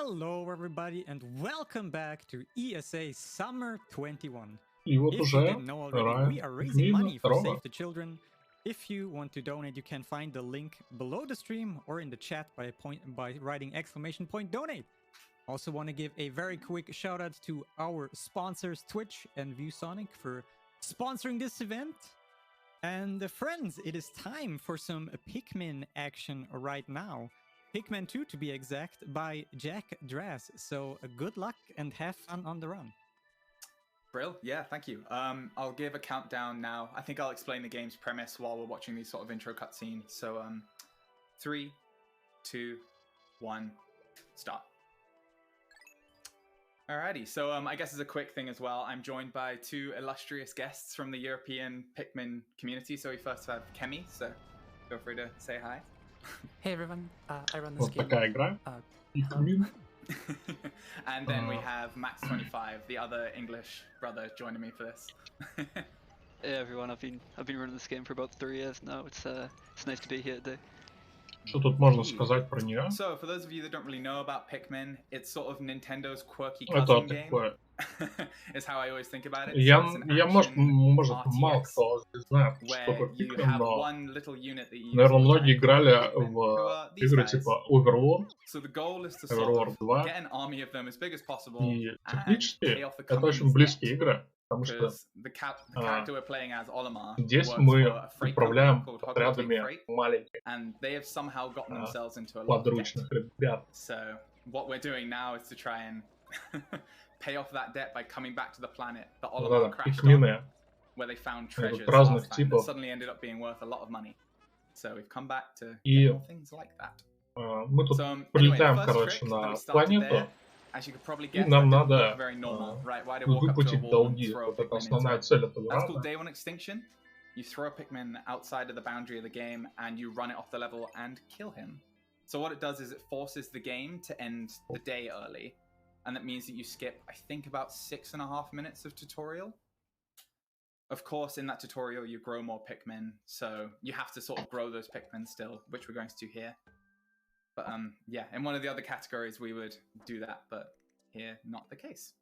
Hello everybody and welcome back to ESA Summer 21. И вот If you уже didn't know already, we are raising money for Save the Children. If you want to donate, you can find the link below the stream or in the chat by writing !donate. Also want to give a very quick shout out to our sponsors Twitch and ViewSonic for sponsoring this event. And friends, it is time for some Pikmin action right now. Pikmin 2 to be exact, by JackDraz. So good luck and have fun on the run. Brill, yeah, thank you. I'll give a countdown now. I think I'll explain the game's premise while we're watching these sort of intro cutscenes. So 3, 2, 1, start. Alrighty, so I guess as a quick thing as well, I'm joined by two illustrious guests from the European Pikmin community. So we first have Kemi, so feel free to say hi. Hey everyone, I run this Вот game. такая игра. Pikmin. And then we have Max25, the other English brother, joining me for this. Hey everyone, I've been running this game for about 3 years now. It's nice to be here today. Что тут можно сказать про нее? So for those of you that don't really know about Pikmin, it's sort of Nintendo's quirky Это cousin game. такое. Is how I always think about it. Я, So it's an может, action мало RTS кто знает, что where такое you Pikmin, have но, one little unit that you use наверное, all the многие time. играли Pikmin, who are в these игры guys. типа Overlord, So the goal is to sort Overlord of 2, get an army of them as big as possible и and технически pay off the это очень company's близкие debt. игры, потому что Because the character we're playing as, Olimar, здесь works мы for a freight company управляем called Hog отрядами Freight, маленьких and they have somehow gotten themselves into a lot of debt. подручных ребят. So what we're doing now is to try and pay off that debt by coming back to the planet that Olimar Да-да, crashed on, Pikmin. where they found treasures разных last time that типов. suddenly ended up being worth a lot of money. So we've come back to И get more things like that. мы тут So прилетаем, anyway, the first короче, trick that на we started планету, there, as you could probably и guess, нам that didn't надо look very normal, right? Why do you walk up to a выплатить wall and долги. throw a Вот это Pikmin into основная it? цель этого That's called рада. Day 1 Extinction. You throw a Pikmin outside of the boundary of the game and you run it off the level and kill him. So what it does is it forces the game to end the day early. And that means that you skip, I think, about 6.5 minutes of tutorial. Of course, in that tutorial, you grow more Pikmin. So you have to sort of grow those Pikmin still, which we're going to do here. But yeah, in one of the other categories, we would do that. But here, not the case.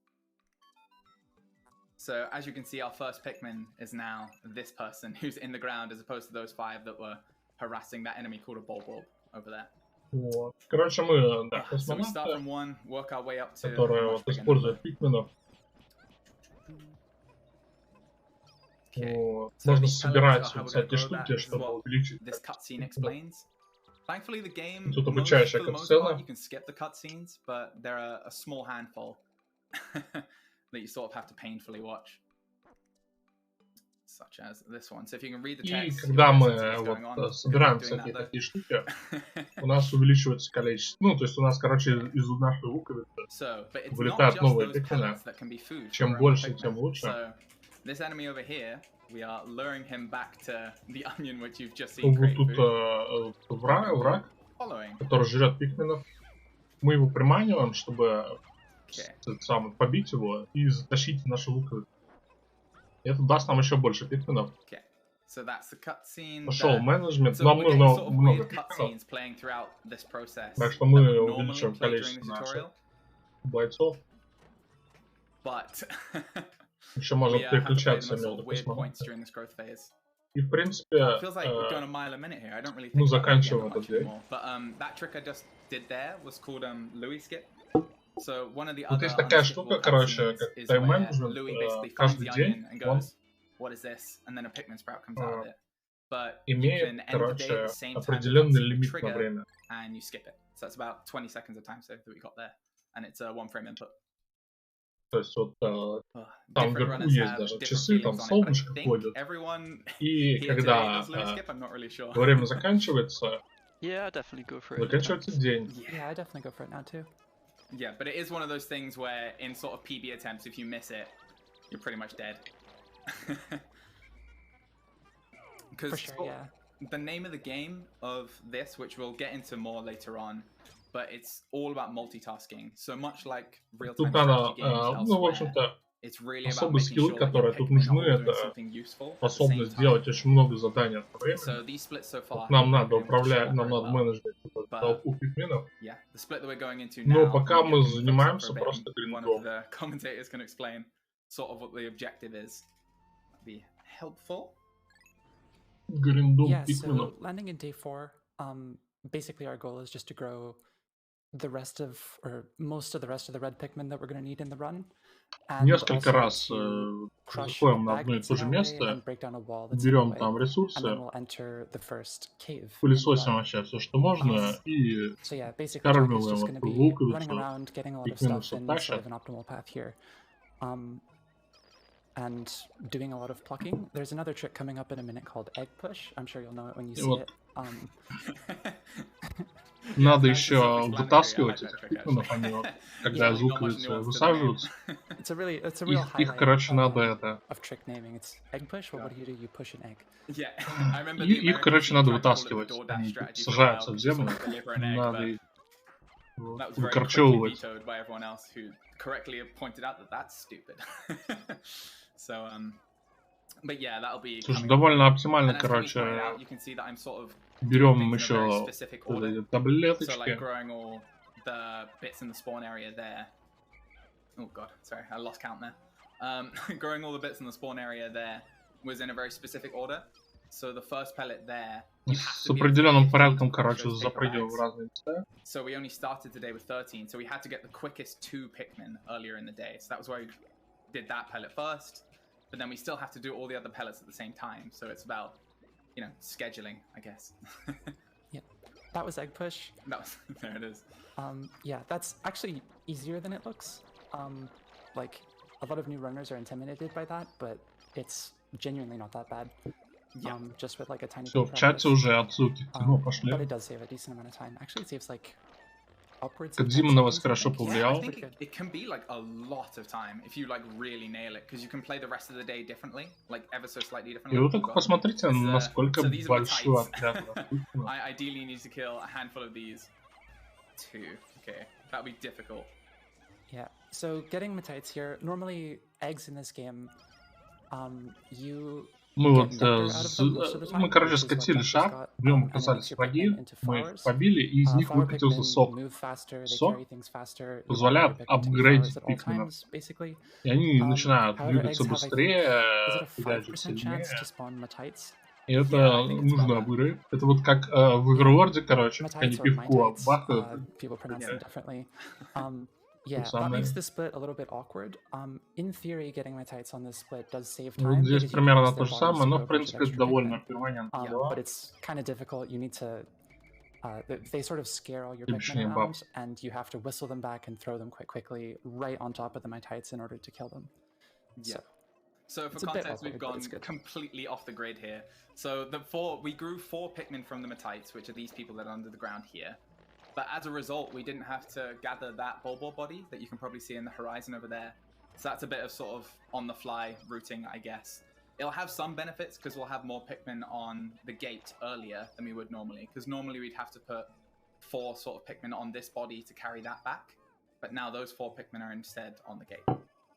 So as you can see, our first Pikmin is now this person who's in the ground, as opposed to those 5 that were harassing that enemy called a Bulborb over there. Вот. Короче, мы, да, So we start космонавты, from 1, work our way up to которые a вот much bigger используют number. пикменов. Okay. Вот. So Можно these собирать pellets are how вот we're gonna всякие grow that. штуки, This is чтобы what увеличить. this cutscene explains. Thankfully, the game, Тут for обучающая the most катсцена. part, you can skip the cutscenes, but there are a small handful that you sort of have to painfully watch. Such as this one. So if you can read the И text, когда you'll мы get a sense of what's going on. вот собираем Good luck doing всякие that, такие штуки, у нас увеличивается количество. Ну, то есть у нас, короче, из нашей луковицы So, but it's not вылетают just новые those пикмены. pellets that can be food. Чем for больше, Pikmin. тем лучше. So, this enemy over here, we are luring him back to the onion which you've just seen Вот create тут food. враг, Following. который жрет пикменов. Мы его приманиваем, чтобы побить его и затащить в наши луковицы. И это даст нам еще больше пикменов. Okay. So that's the cutscene. Пошел менеджмент. So Нам we're нужно getting sort of много weird пикменов. cutscenes playing throughout this process. Так что that мы would normally увеличиваем play during количество the наших tutorial, бойцов. but Еще we можем have to play them переключаться at sort между of weird points космонавтами. during this growth phase. И в принципе, It feels like we're going a mile a minute here. I don't really think ну, about that заканчиваем much этот день. anymore. But that trick I just did there was called Louis skip. So one of the Вот other есть такая unskippable штука, короче, cutscenes как is where тайм-менеджмент. Louis basically finds Каждый the день onion and он goes, "What is this?" And then a Pikmin sprout comes out of it. But you имеет, can end the day at короче, the same time the определенный cutscene лимит на trigger, время. and you skip it. So that's about 20 seconds of time save that we got there, and it's a 1-frame input. То есть вот там Different вверху runners есть have даже different часы, там feelings on it, but I солнышко think ходит. everyone И here today когда does Louis skip. I'm not really sure. время заканчивается, Yeah, I definitely go for it. заканчивается день. Yeah, I definitely go for it now too. Yeah, but it is one of those things where in sort of PB attempts, if you miss it, you're pretty much dead. Because For sure, yeah. the name of the game of this, which we'll get into more later on, but it's all about multitasking. So much like real-time Тут надо, strategy games ну, в elsewhere, общем-то, it's really about особые making скиллы, sure that your которые тут Pikmin are нужны, all doing это something useful at the same способность time. сделать очень много заданий So одновременно. these splits so far Нам have надо been able to show управлять, that нам very надо well. менеджмент толпу пикменов. Yeah, the split that we're going into Но now. пока мы занимаемся One просто of гриндом. the commentators can explain sort of what the objective is. That'd be helpful. Гриндом Yeah, пикменов. so landing in day 4, basically our goal is just to grow the rest of, or most of the rest of the red Pikmin that we're going to need in the run. And Несколько also раз to crush заходим a на bag одно и that's то in же our way место, and break down a wall that's in our берем way, там and then ресурсы, we'll enter the first cave. пылесосим вообще все, что можно, и So yeah, basically Jack is скармливаем just вот going to ту be running луковицу, around, getting a lot of пикмены stuff все in sort тащат. of an optimal path here. And doing a lot of plucking. There's another trick coming up in a minute called egg push. I'm sure you'll know it when you see вот. it. Надо еще вытаскивать этих пикменов, они вот, когда из луковицы высаживаются, It's a real их highlight короче, надо of trick naming. It's egg push. Well, what do? You push an egg. Yeah, I remember их, короче, надо вытаскивать. Они сажаются в землю, надо их выкорчевывать. by everyone else who correctly pointed out that that's stupid. So, but yeah, that'll be. Слушай, довольно оптимально, короче, берем еще вот эти таблеточки. So like growing all the bits in the spawn area there. Oh god, sorry, I lost count there. Growing all the bits in the spawn area there was in a very specific order. So the first pellet there. С определенным порядком, короче, запрыгиваем в разные места. So we only started today with 13, so we had to get the quickest 2 Pikmin earlier in the day. So that was why we did that pellet first. But then we still have to do all the other pellets at the same time. So it's about, you know, scheduling, I guess. Yeah, that was egg push. That was, there it is. Yeah, that's actually easier than it looks. Like, a lot of new runners are intimidated by that, but it's genuinely not that bad. Yeah. Just with like a tiny. Все, в чате уже отсылки к кино пошли. But it does save a decent amount of time. Actually, it saves like upwards. Кодзима на вас хорошо повлиял. I think it can be like a lot of time if you like really nail it, because you can play the rest of the day differently, like ever so slightly differently. И вы только посмотрите, насколько большой отряд. I ideally need to kill a handful of these. 2. Okay, that'll be difficult. Yeah. So getting metites here. Normally, eggs in this game, you. Мы вот, мы, короче, скатили шаг, в нем оказались враги, мы их побили, и из них выкатился сок. Сок позволяет апгрейдить пикменов. И они начинают двигаться быстрее, фигачить сильнее. И это нужно апгрейд. Это вот как в Overworld, короче, как они пивку бахают. Yeah, that makes the split a little bit awkward. In theory, getting metites on this split does save time. Вот здесь примерно то же самое, но в принципе это довольно перманентно. But it's kind of difficult. You need to. They sort of scare all your Pikmin around, and you have to whistle them back and throw them quite quickly right on top of the metites in order to kill them. Yeah. So for context, we've gone completely off the grid here. So we grew 4 Pikmin from the metites, which are these people that are under the ground here. But as a result, we didn't have to gather that bulbul body that you can probably see in the horizon over there. So that's a bit of sort of on-the-fly routing, I guess. It'll have some benefits because we'll have more Pikmin on the gate earlier than we would normally. Because normally we'd have to put 4 sort of Pikmin on this body to carry that back. But now those 4 Pikmin are instead on the gate.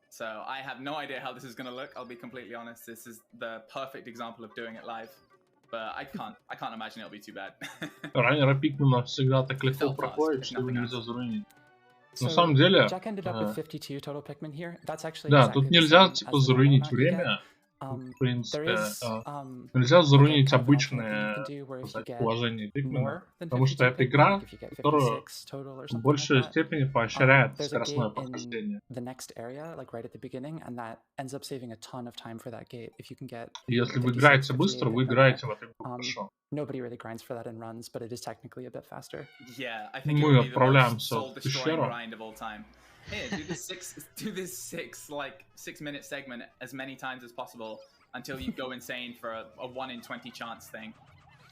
So I have no idea how this is going to look. I'll be completely honest. This is the perfect example of doing it live. But I can't imagine it'll be too bad. Раннера Пикмена всегда так легко проходит, что его нельзя заруинить. На самом деле, да, тут нельзя типа заруинить время. В принципе, нельзя заруинить обычное положение Pikmin, потому что это игра, которая в большей степени поощряет скоростное прохождение. Если вы играете быстро, вы играете в эту игру хорошо. Мы отправляемся в пещеру. Here, do this 6-minute segment as many times as possible until you go insane for a 1 in 20 chance thing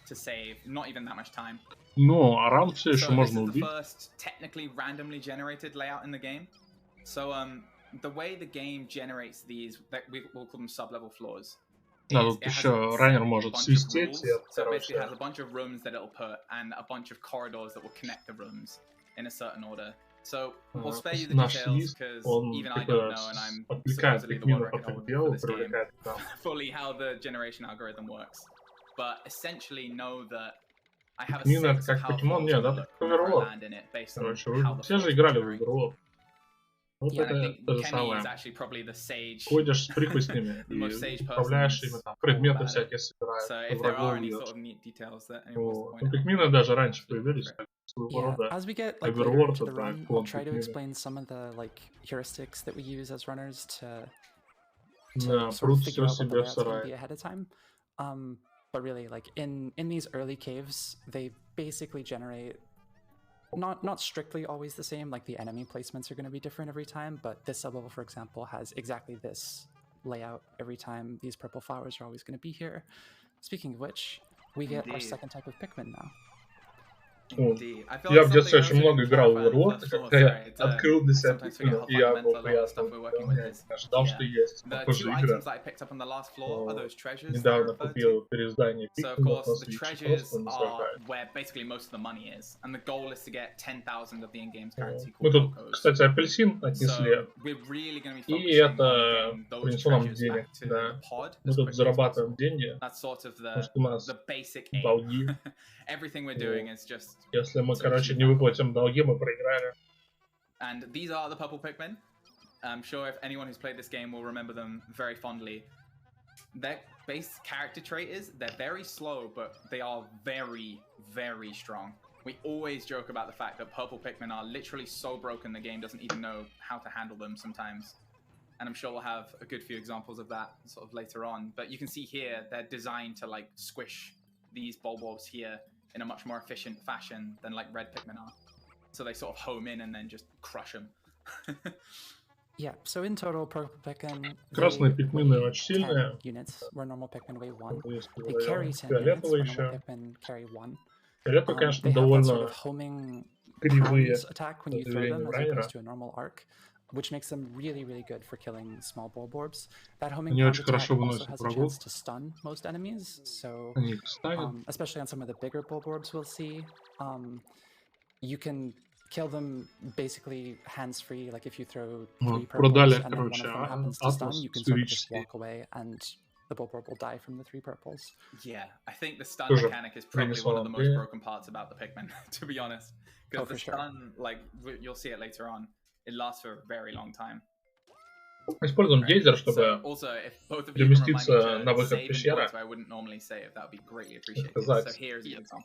to save not even that much time. No, around все еще можно убить. This is the first technically randomly generated layout in the game. So the way the game generates these, we'll call them sub-level floors. Да, тут еще раннер может свистеть. So basically it has a bunch of rooms that it'll put and a bunch of corridors that will connect the rooms in a certain order. So we'll spare you the details because even I don't know, and I'm supposedly the one working for this game fully how the generation algorithm works. But essentially know that Pikmin это как покемон? Нет, это как Overworld. Короче, вы все же играли в Overworld. Вот это то же самое. Ходишь с припастями и управляешь ими, там, предметы всякие собираешь, врагов бьешь. Ну, Pikmin даже раньше появились, как своего рода Overworld, это клон Pikmin. Да, пруд все себе в сарае. But really, like in these early caves, they basically generate not strictly always the same. Like the enemy placements are going to be different every time. But this sublevel, for example, has exactly this layout every time. These purple flowers are always going to be here. Speaking of which, we get our second type of Pikmin now. Я в детстве очень много играл в Overworld, когда я открыл для себя Pikmin, и я был приятно удивлен. Я ожидал, что есть похожие игры. Недавно купил переиздание Pikmin на Switch, просто наслаждаюсь. Мы тут, кстати, апельсин отнесли, и это принесло нам денег. Да. Мы тут зарабатываем деньги, потому что у нас долги. Если мы, короче, не выплатим долги, мы проиграли. And these are the purple Pikmin. I'm sure if anyone who's played this game will remember them very fondly. Their base character trait is they're very slow, but they are very, very strong. We always joke about the fact that purple Pikmin are literally so broken the game doesn't even know how to handle them sometimes. And I'm sure we'll have a good few examples of that sort of later on. But you can see here, they're designed to like squish these Bulbobs here in a much more efficient fashion than like red Pikmin are. So they sort of home in and then just crush them. Yeah, so in total, purple Pikmin, красные пикмины очень сильные. Units, where normal Pikmin weigh 1. They carry 10 units, where normal Pikmin carry 1. Фиолетовые, конечно, they довольно have that sort of homing кривые attack when you throw them, as opposed to a normal arc, which makes them really, really good for killing small Bulborbs. That homing attack also has a chance to stun most enemies, so especially on some of the bigger Bulborbs we'll see, you can kill them basically hands-free. Like if you throw 3 purples and then one of them happens to stun, you can sort of just walk away and the Bulborb will die from the 3 purples. Yeah, I think the stun mechanic is probably one of the most broken parts about the Pikmin, to be honest. Because the stun, like, you'll see it later on, it lasts for a very long time. Используем гейзер, чтобы переместиться на выход пещеры.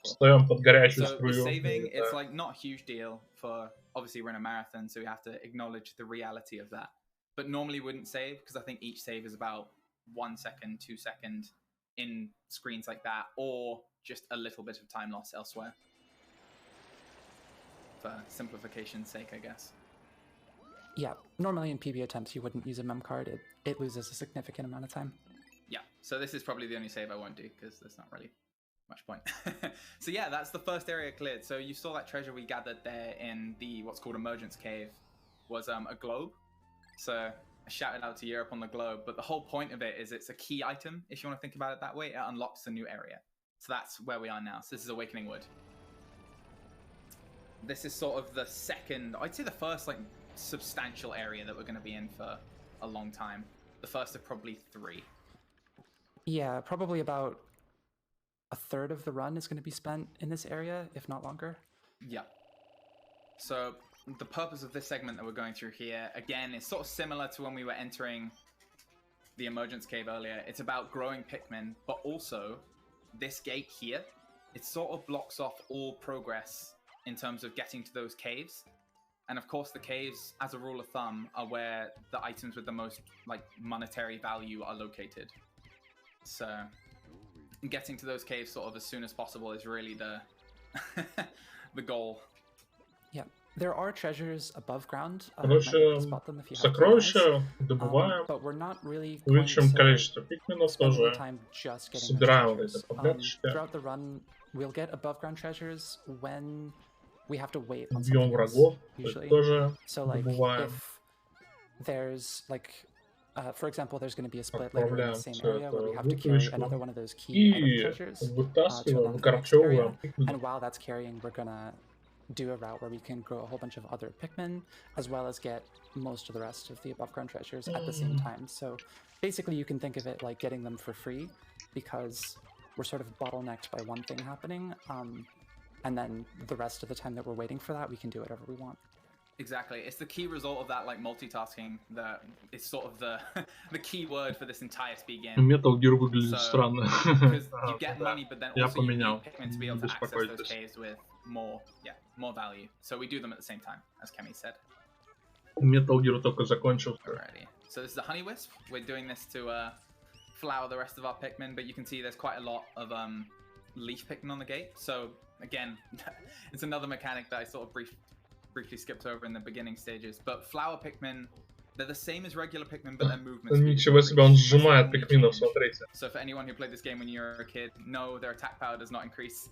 Встаем под горячую струю. Saving, it's like not a huge deal for, obviously we're in a marathon, so we have to acknowledge the reality of that. But normally wouldn't save, because I think each save is about 1 second, 2 seconds in screens like that, or just a little bit of time loss elsewhere. For simplification's sake, I guess. Yeah, normally in PB attempts you wouldn't use a mem card. It loses a significant amount of time. Yeah, so this is probably the only save I won't do, because there's not really much point. So yeah, that's the first area cleared. So you saw that treasure we gathered there in the what's called Emergence Cave was a globe. So I shouted out to Europe on the globe, but the whole point of it is it's a key item. If you want to think about it that way, it unlocks a new area. So that's where we are now. So this is Awakening Wood. This is sort of the second, I'd say the first like substantial area that we're going to be in for a long time. The first of probably 3. Yeah, probably about a third of the run is going to be spent in this area, if not longer. Yeah. So the purpose of this segment that we're going through here, again, is sort of similar to when we were entering the Emergence Cave earlier. It's about growing Pikmin, but also this gate here, it sort of blocks off all progress in terms of getting to those caves. And of course, the caves, as a rule of thumb, are where the items with the most like monetary value are located. So getting to those caves sort of as soon as possible is really the the goal. Yeah, there are treasures above ground. Короче, сокровища добываем. Увеличиваем количество пикменов тоже. Собираем вот эти таблеточки. Throughout the run, we'll get above ground treasures when we have to wait on Бьем врагов, тоже добываем. If there's like, for example, there's going to be a split later in the same area where we have to carry another one of those key treasures to another area. And while that's carrying, we're going to do a route where we can grow a whole bunch of other Pikmin, as well as get most of the rest of the above ground treasures at the same time. So basically you can think of it like getting them for free, because we're sort of bottlenecked by one thing happening. and then the rest of the time that we're waiting for that, we can do whatever we want. Exactly, it's the key result of that like multitasking that is sort of the the key word for this entire speed game. Metal Gear выглядит странно. Because you get money, but then also you need Pikmin to be able to access those caves with more value. So we do them at the same time, as Kemi said. Metal Gear только закончился. Alrighty. So this is the Honey Wisp. We're doing this to flower the rest of our Pikmin, but you can see there's quite a lot of leaf Pikmin on the gate. So again, it's another mechanic that I sort of briefly skipped over in the beginning stages. But flower Pikmin, they're the same as regular Pikmin, but their movement speed. Ничего себе, он сжимает пикминов, смотрите. So for anyone who played this game when you were a kid, no, their attack power does not increase.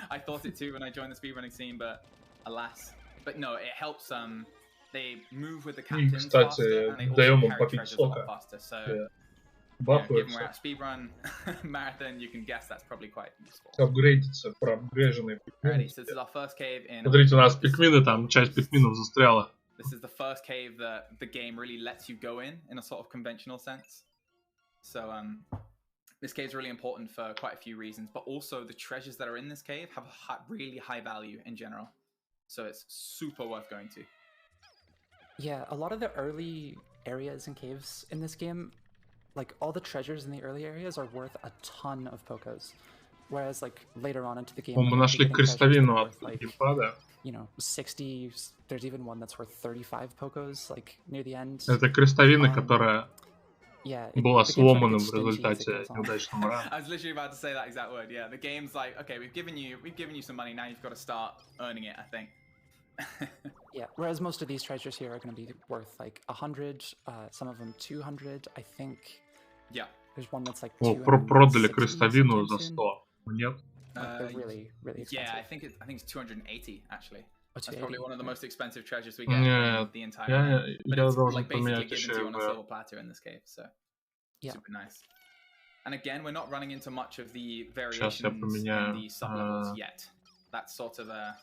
I thought it too when I joined the speedrunning scene, but alas. But no, it helps they move with the captains faster, and they also carry treasures a lot faster. So given we're at speedrun marathon, you can guess that's probably quite useful. Апгрейдится, проапгрейженный пикмин. Alrighty, so this is our first cave in. Смотрите, у нас пикмины, там часть пикминов застряла. This is the first cave that the game really lets you go in a sort of conventional sense. So this cave is really important for quite a few reasons, but also the treasures that are in this cave have a really high value in general. So it's super worth going to. Yeah, a lot of the early areas and caves in this game, like all the treasures in the early areas are worth a ton of Pokos. Whereas like later on into the game, мы нашли крестовину от геймпада. You know, 60, there's even one that's worth 35 Pokos, like near the end. Это крестовина, которая была сломана в результате неудачного рана. I was literally about to say that exact word. Yeah, the game's like, okay, we've given you some money, now you've got to start earning it, I think. Yeah, whereas most of these treasures here are going to be worth like 100, some of them 200, I think. Yeah. There's one that's like продали крестовину за 100. Нет? They're really, really expensive. Yeah, I think it's 280 actually. That's 280. probably one of the most expensive treasures we get in the entire game. But it's like basically given to you on a silver platter in this cave, so super nice. And again, we're not running into much of the variations in the sub-levels yet. That's sort of a...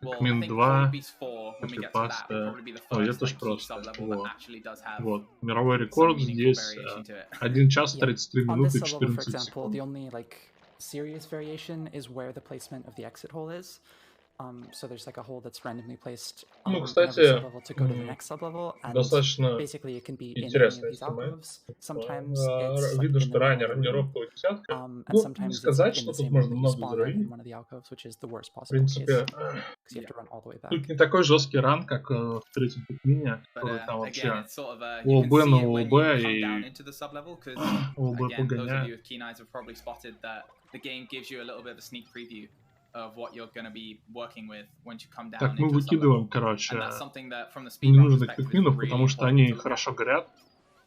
Well, I think probably Beast 4, when we get to that, will probably be the first like, sub-level that actually does have мировой рекорд здесь 1 час 33 минуты 14 секунд. The only like serious variation is where the placement of the exit hole is. So there's like a hole that's randomly placed Ну, in every кстати, sub-level to go to the next sub-level, and достаточно basically it can be in any of интересная these тема. alcoves. Sometimes it's Видно, like что ранее не робкого десятка. and Ну, sometimes не сказать, it's что in the тут same можно way you много spawn in заравнить. one of the alcoves, which is the worst В possible case, принципе, because you have to run all the way back. тут не такой жесткий ран, как в третьем Pikmin, который там вообще again, it's sort of ОБ на ОБ и ОБ again, those of you погоняет. with keen eyes have probably spotted that the game gives you a little bit of a sneak preview of what you're going to be working with once you come down. Так, мы into a выкидываем, sub-level. короче, And that's something that from the ненужных speedrun perspective is пикминов, really потому что important они to look at. хорошо горят,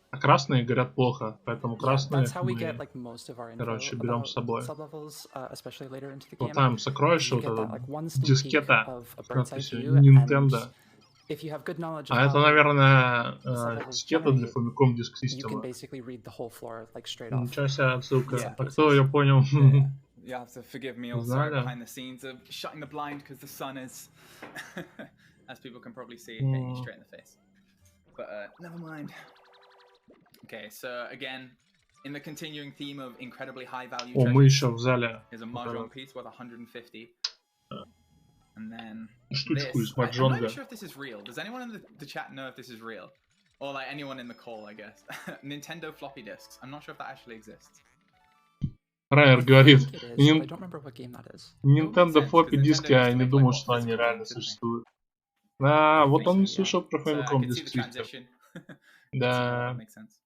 а красные горят плохо, поэтому красные That's how we мы, get like most of our info короче, берем about с собой. sub-levels, especially later into the game. Лутаем сокровища, You вот get that эта like one sneak peek дискета of a с bird's eye надписью view, Nintendo. and if you have good knowledge А of это, how наверное, sub-levels дискета для generate, Famicom Disk you can System. basically read the whole floor like straight off. Ничего себе отсылка. Yeah. А кто ее понял? You have to forgive me also Знали? behind the scenes of shutting the blind because the sun is, as people can probably see, hitting you straight in the face. But never mind. Okay, so again, in the continuing theme of incredibly high value О, мы treasures, еще взяли here's a mahjong piece worth 150. And then штучку this, из I'm not маджонга. even sure if this is real. Does anyone in the chat know if this is real? Or like anyone in the call, I guess. Nintendo floppy disks. I'm not sure if that actually exists. Райер говорит, It is, but I don't remember what game that is. Nintendo floppy Because диски, Nintendo я used to не make, думаю, like, что они physical реально games, didn't they? существуют. А, вот он не So, слышал про So I Famicom can see Disk the System. transition. Да. That makes sense.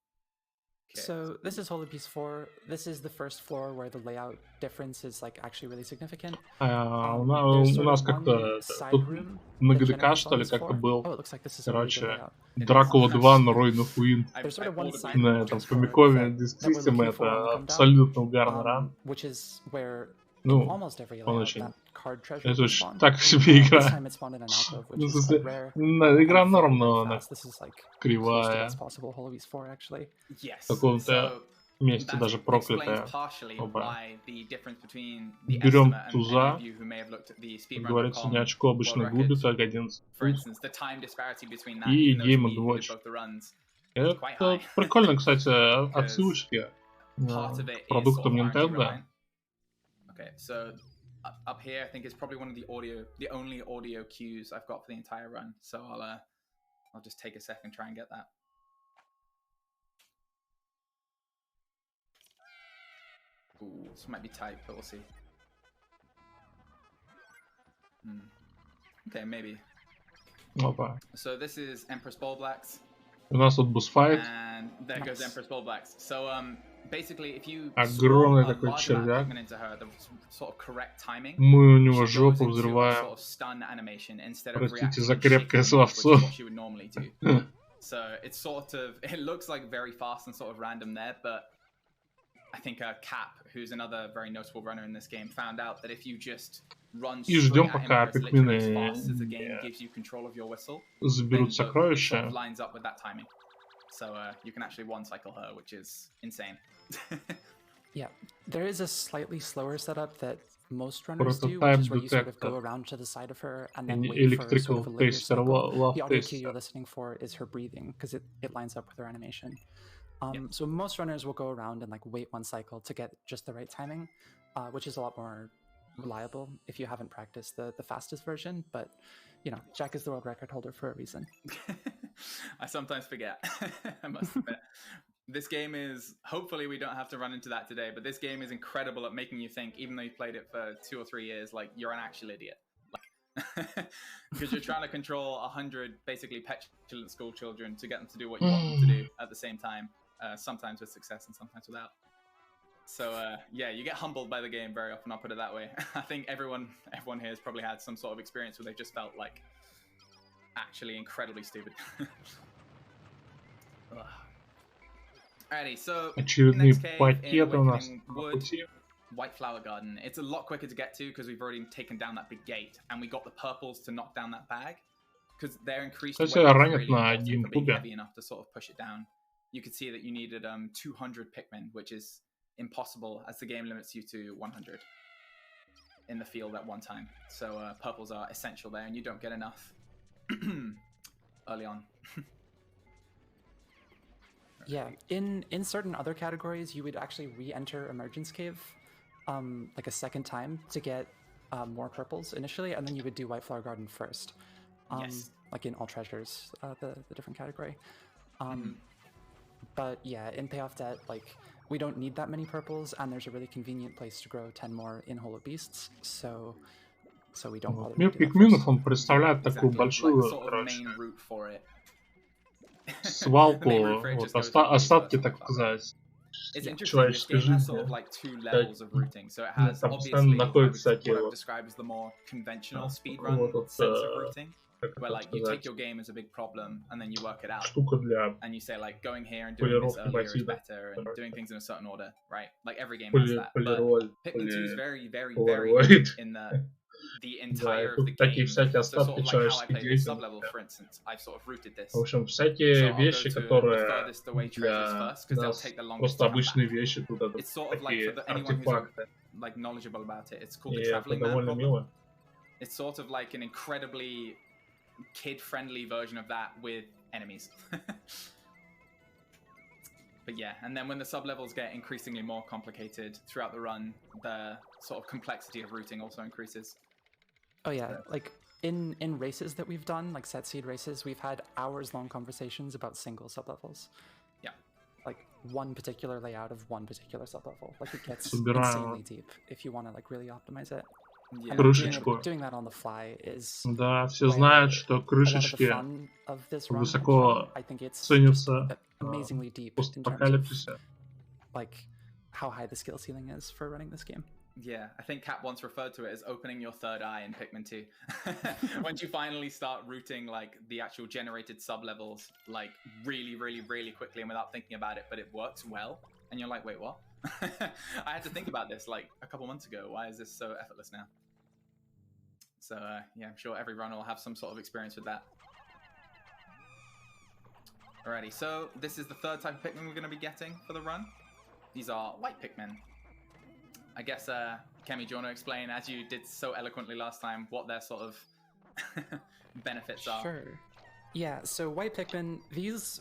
Okay. So this is Holy Piece 4. This is the first floor where the layout difference is like actually really significant. А, у There's sort нас of как-то one side тут room на that ГДК, generates что on ли, this как-то floor. был. Oh, it looks like this is a really good Короче, layout. Дракула 2 на Рой на Хуин. There's sort of one side На room этом just for Famicom that Disk we're System looking for when we это come down, абсолютно угарный ран. which is where in Ну, almost every он layout очень... that card treasure Это will очень spawn. так себе This игра. time it spawned in an alcove, which Ну, в is quite смысле, rare. игра And норм, very, но very она fast. This is like close to кривая. best possible Holy Piece 4 actually. Yes. В каком-то So месте that даже explains проклятая. partially Оба. why the difference between the Берем estimate and any туза. of you who may have looked at the Как говорится, не очко обычно world губит, records. а 11 For тут. instance, the time disparity between that, И even those of Game me who did Watch. both the runs, quite Это high. прикольно, кстати, отсылочки Part of к it is sort продуктам of RNG Nintendo. reliant. Okay, so up here, I think, is probably one of the only audio cues I've got for the entire run. So I'll just take a second, try and get that. Ooh, this might be tight, but we'll see. Okay, maybe. Опа. So this is Empress Ball Blacks. У нас тут босс-файт. And there goes Empress Ball Blacks. So basically, if you огромный такой червяк, into her, the sort of correct timing, мы у него жопу взрываем. Sort of stun animation instead Простите of за крепкое словцо. what you would normally do. So it's sort of, it looks like very fast and sort of random there, but I think Cap, who's another very notable runner in this game, found out that if you just run И ждем, straight пока at him Pikmin as fast as the game gives you control of your whistle, заберут then сокровища. it sort of lines up with that timing. So you can actually one cycle her, which is insane. Yeah, there is a slightly slower setup that most runners do, which is where you sort of go around to the side of her and then wait for sort of a later cycle. The audio cue you're listening for is her breathing, because it lines up with her animation. So most runners will go around and like wait one cycle to get just the right timing, which is a lot more reliable if you haven't practiced the fastest version. But you know, Jack is the world record holder for a reason. I sometimes forget. I must admit. This game is, hopefully we don't have to run into that today, but this game is incredible at making you think, even though you've played it for 2 or 3 years, like you're an actual idiot. Because you're trying to control 100 basically petulant school children to get them to do what you want them to do at the same time, sometimes with success and sometimes without. So yeah, you get humbled by the game very often, I'll put it that way. I think everyone here has probably had some sort of experience where they just felt like actually incredibly stupid. Alrighty, so очередные next cave пакеты у нас in на Wood, пути. White Flower Garden. It's a lot quicker to get to because we've already taken down that big gate and we got the purples to knock down that bag because their increased weight is really important for being heavy enough to sort of push it down. You could see that you needed 200 Pikmin, which is impossible as the game limits you to 100 in the field at one time. So purples are essential there, and you don't get enough early on. Yeah, in certain other categories, you would actually re-enter Emergence Cave like a second time to get more purples initially, and then you would do White Flower Garden first. Yes. Like in All Treasures, the different category. But yeah, in Payoff Debt, like, we don't need that many purples, and there's a really convenient place to grow 10 more in Hollow Beasts, so we don't bother. Мир пикминов, он представляет такую большую, короче, свалку, вот, остатки, так сказать, человеческой жизни. Там постоянно находятся такие вот, where like you take your game as a big problem and then you work it out штука для and you say like going here and doing this earlier is better and doing things in a certain order, right? Like every game has that. But Pikmin 2 is very, very, very in the entire of the game. So sort of like how I play this sub-level, for instance, I've sort of rooted this. В общем, всякие вещи, которые для нас просто обычные вещи, тут это такие артефакты. Like knowledgeable about it. It's called the И это traveling man довольно problem. мило. It's sort of like an incredibly kid-friendly version of that with enemies. But yeah, and then when the sub-levels get increasingly more complicated throughout the run, the sort of complexity of routing also increases. Oh yeah, like in races that we've done, like set seed races, we've had hours-long conversations about single sub-levels. Yeah. Like one particular layout of one particular sub-level. Like it gets insanely deep if you want to like really optimize it. Yeah. Крышечку. Doing that on the fly is Да, все знают, что крышечки высоко ценятся в постапокалипсисе. Like how high the skill ceiling is for running this game. Yeah, I think Cap once referred to it as opening your third eye in Pikmin 2. Once you finally start routing like the actual generated sub-levels like really, really, really quickly and without thinking about it, but it works well, and you're like, wait, what? I had to think about this like a couple months ago. Why is this so effortless now? So yeah, I'm sure every runner will have some sort of experience with that. Alrighty, so this is the third type of Pikmin we're going to be getting for the run. These are white Pikmin. I guess, Kemi, do you want to explain, as you did so eloquently last time, what their sort of benefits are? Sure. Yeah, so white Pikmin, these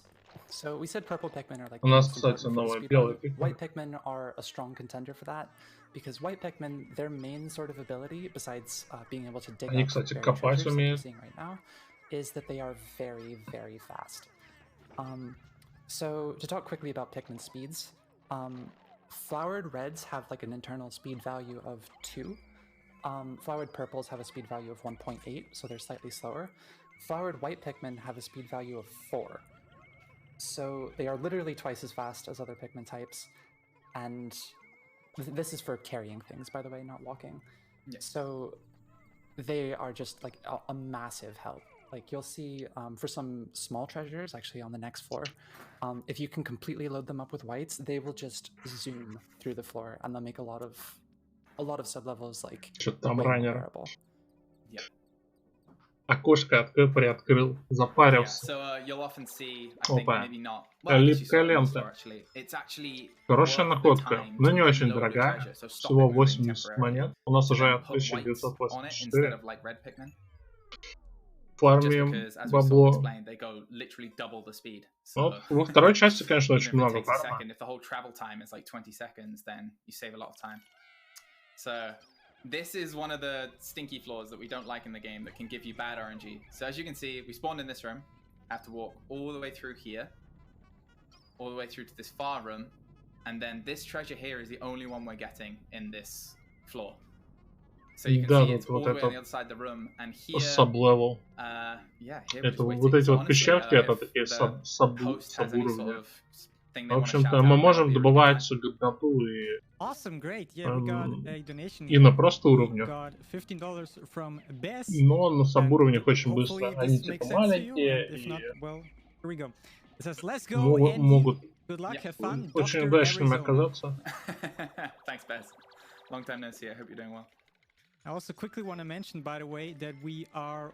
So we said purple Pikmin are like У нас, кстати, новые белые Pikmin. White Pikmin are a strong contender for that, because white Pikmin, their main sort of ability, besides being able to dig Они, up кстати, buried копать treasures like we're умеют. seeing right now, is that they are very, very fast. So to talk quickly about Pikmin speeds, flowered reds have like an internal speed value of 2. Flowered purples have a speed value of 1.8, so they're slightly slower. Flowered white Pikmin have a speed value of 4. So they are literally twice as fast as other Pikmin types. And this is for carrying things, by the way, not walking. Yeah. So they are just like a massive help. Like you'll see for some small treasures, actually on the next floor, if you can completely load them up with whites, they will just zoom through the floor and they'll make a lot of sub-levels like Что-то там way more раннер. bearable. Yeah. Окошко приоткрыл, запарился. So you'll often see, I think Опа. maybe not. Well, I guess you saw Липкая it in the store, лента. actually. It's actually Хорошая worth the находка, time но to не очень load the дорогая. treasure, so stop Всего it moving 80 temporarily. монет. У нас уже Then put whites on it instead 1984. of like red Pikmin. Just Фармим because, as we sort of бабло. explained, they go literally double the speed. So Вот, во второй части, конечно, очень even if it много takes a фарма. second, if the whole travel time is like 20 seconds, then you save a lot of time. So this is one of the stinky flaws that we don't like in the game that can give you bad RNG. So as you can see, we spawned in this room, have to walk all the way through here, all the way through to this far room, and then this treasure here is the only one we're getting in this floor. So you can see it's all the way on the other side of the room, and here, Sub-level. yeah, here we're Это just waiting. вот эти So вот пещерки, honestly, это if такие the host has any sort саб-уровня. of thing В they want to shout общем-то, out, мы that можем would be really добывать good. годноту и Awesome, great. Yeah, we got a donation. и на просто We уровнях. got $15 from Bess. Но на саб-уровнях очень Hopefully быстро. Они this makes типа sense to you, маленькие and if и not, well, here we go. It says, let's go, Andy. могут Good luck, Yeah. have fun. очень Dr. удачными Arizona. оказаться. Thanks, Bess. Long time no see. I hope you're doing well. I also quickly want to mention, by the way, that we are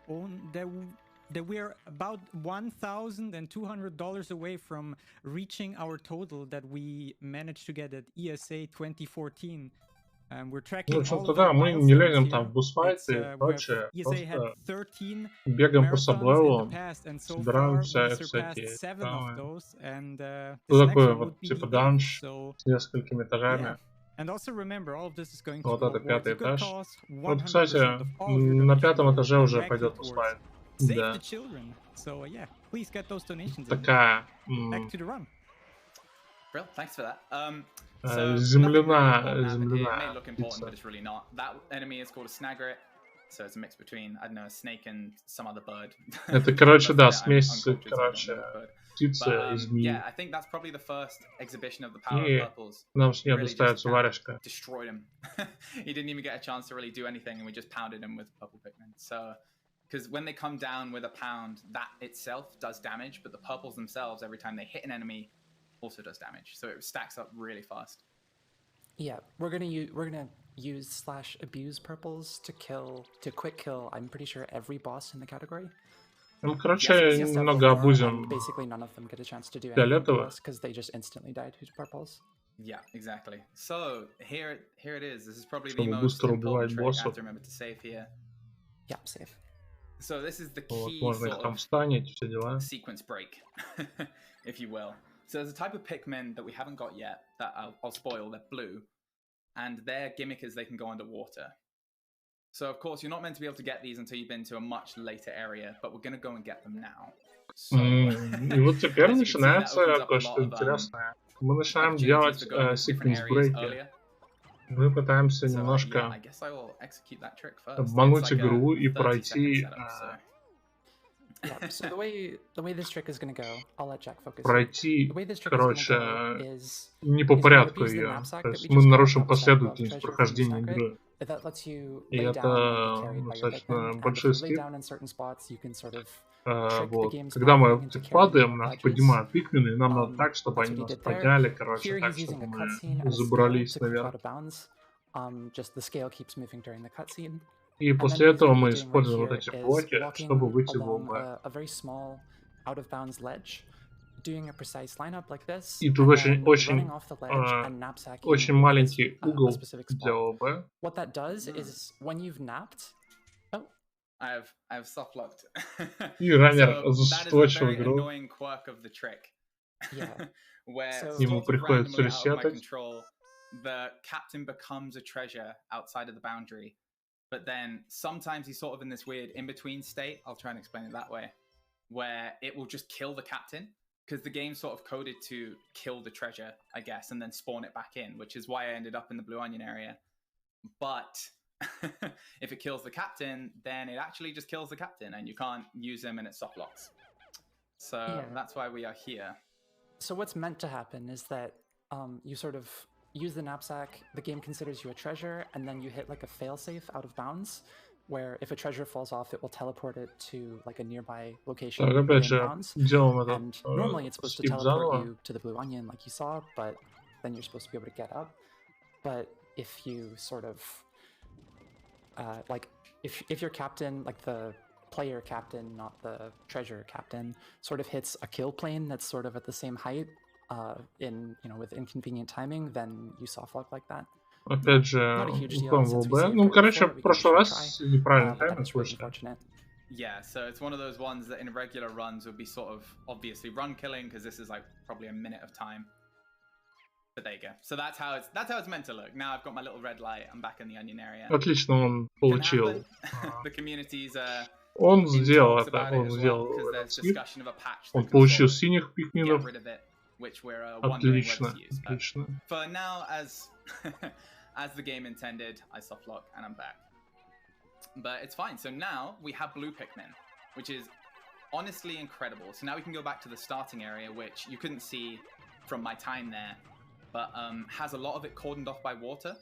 that we are about $1,200 away from reaching our total that we managed to get at ESA 2014. We're tracking В общем-то, да, мы не лезем там в бусфайты и прочее, просто бегаем по саблеву, собираемся всякие самые... Ну, такой вот, типа, данж с несколькими этажами. Вот это 5-й этаж. Вот, кстати, на 5-м этаже уже пойдет бусфайт. Да. Такая... Thanks for that. Земляная It may look important, пицца. but it's really not. That enemy is called a snagret, so it's a mix between, I don't know, a snake and some other bird. Это, короче, да, смесь, короче, птицы и змеи. Yeah, I think that's probably the first exhibition of the power И of purples. нам с ней Really достается just варежка. destroyed him. He didn't even get a chance to really do anything, and we just pounded him with purple Pikmin. So, because when they come down with a pound, that itself does damage, but the purples themselves, every time they hit an enemy, also does damage. So it stacks up really fast. Yeah, we're gonna use / abuse purples to quick kill. I'm pretty sure every boss in the category. Ну, короче, немного абузим basically none of them get a chance to do anything фиолетовых. because they just instantly died to purples. Yeah, exactly. So here it is. This is probably the Чтобы most быстро important убивать trick. I have боссов. to remember to save here. Yeah, save. So this is the Вот, key можно их sort там of встанет, все дела. sequence break, if you will. So there's a type of Pikmin that we haven't got yet that I'll spoil. They're blue, and their gimmick is they can go underwater. So of course you're not meant to be able to get these until you've been to a much later area, but we're going to go and get them now. So, И вот теперь начинается кое-что интересное. Мы начинаем делать секвенс-брейки. Мы пытаемся немножко обмануть игру и пройти... Yeah, so the way this trick is going to go, I'll let Jack focus. Пройти, короче, не по порядку ее. То есть мы нарушим последовательность прохождения игры. И это достаточно большой скилл. Вот. Когда мы падаем, нас поднимают пикмины, и нам надо так, чтобы они нас подняли, короче, так, чтобы мы забрались наверх. И после этого мы используем вот эти блоки, чтобы выйти в ОБ. И тут очень маленький угол для ОБ. И раннер засточил игру. where ему приходится ресетать. The captain becomes a treasure outside of the boundary, but then sometimes he's sort of in this weird in-between state. I'll try and explain it that way, where it will just kill the captain because the game's sort of coded to kill the treasure, I guess, and then spawn it back in, which is why I ended up in the Blue Onion area. But if it kills the captain, then it actually just kills the captain and you can't use him and it soft locks. So that's why we are here. So what's meant to happen is that you sort of use the knapsack, the game considers you a treasure, and then you hit like a failsafe out of bounds, where if a treasure falls off, it will teleport it to like a nearby location within bounds. And normally it's supposed to teleport you to the Blue Onion like you saw, but then you're supposed to be able to get up. But if you sort of if your captain, like the player captain, not the treasure captain, sort of hits a kill plane that's sort of at the same height with inconvenient timing, then you soft lock like that. Опять же, ну, короче, в прошлый раз неправильно тайминг вышли. Yeah, so it's one of those ones that in regular runs would be sort of obviously run killing because this is like probably a minute of time. But there you go. So that's how it's meant to look. Now I've got my little red light. I'm back in the Onion area. Отлично, он получил. The communities он сделал это, он сделал скип. Он получил синих пикминов. Отлично, отлично. For now, as the game intended, I soft lock and I'm back. But it's fine. So now we have blue Pikmin, which is honestly incredible. So now we can go back to the starting area, which you couldn't see from my time there, but has a lot of it cordoned off by water.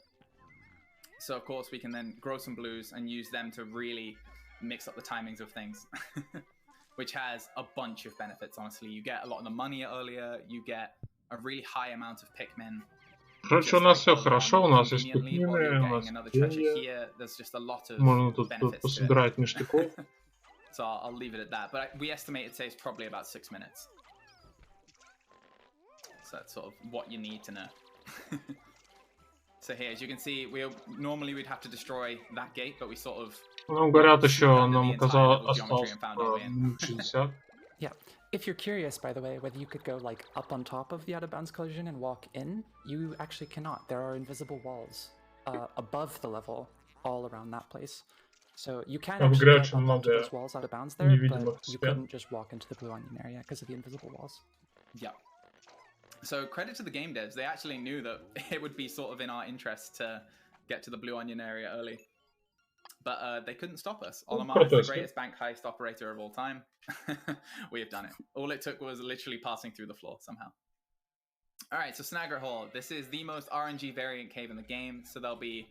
So of course we can then grow some blues and use them to really mix up the timings of things. Which has a bunch of benefits, honestly. You get a lot of the money earlier, you get a really high amount of Pikmin. Короче, у нас все хорошо, у нас есть пикмины, у нас деньги. Можно тут пособирать ништяков. So I'll leave it at that. But we estimate it takes probably about 6 minutes. So that's sort of what you need to know. So here, as you can see, normally we'd have to destroy that gate, but we sort of... Ну, говорят, еще нам осталось 60. Yeah. If you're curious, by the way, whether you could go like up on top of the out of bounds collision and walk in, you actually cannot. There are invisible walls above the level all around that place. So you can actually get up onto those walls out of bounds there, but you couldn't just walk into the Blue Onion area because of the invisible walls. Yeah. So credit to the game devs. They actually knew that it would be sort of in our interest to get to the Blue Onion area early. But they couldn't stop us. Olimar is the greatest bank heist operator of all time. We have done it. All it took was literally passing through the floor somehow. All right, so Snagger Hall. This is the most RNG variant cave in the game. So there'll be...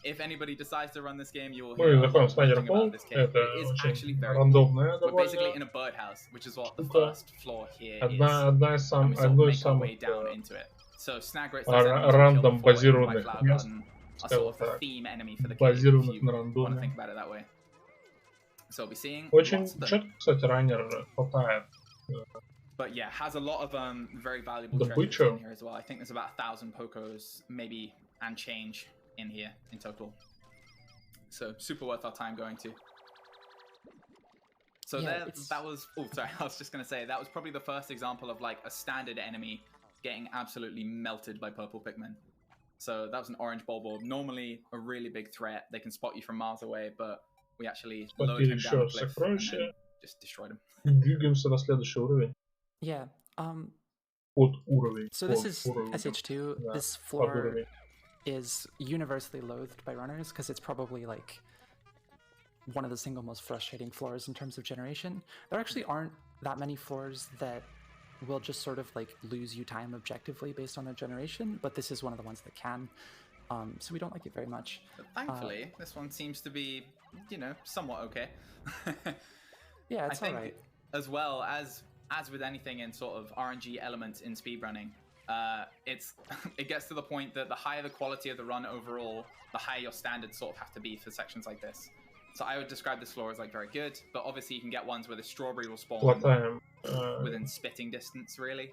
if anybody decides to run this game, you will hear about this cave. It is actually very cool. We're basically in a birdhouse, which is what the first floor here is. And we sort of make our way down into it. So Snagger itself is a sort of the theme enemy for the cave, if you want to think about it that way. So we'll be seeing очень четко, кстати, раннер хватает. But yeah, has a lot of very valuable treasures in here as well. I think there's about 1,000 Pokos, maybe, and change in here in total. So super worth our time going to. So yeah, that was... Oh, sorry, I was just going to say, that was probably the first example of like a standard enemy getting absolutely melted by purple Pikmin. So that was an orange Bulborb. Normally a really big threat. They can spot you from miles away, but we actually lowered him down the cliff and then just destroyed him. Двигаемся на следующий уровень. Yeah. Уровень. So this is SH2. Yeah, this floor is universally loathed by runners because it's probably like one of the single most frustrating floors in terms of generation. There actually aren't that many floors that will just sort of like lose you time objectively based on their generation, but this is one of the ones that can. So we don't like it very much. But thankfully, this one seems to be, you know, somewhat okay. Yeah, it's alright. As well as with anything in sort of RNG elements in speedrunning, it gets to the point that the higher the quality of the run overall, the higher your standards sort of have to be for sections like this. So I would describe this floor as like very good, but obviously you can get ones where the strawberry will spawn within spitting distance, really.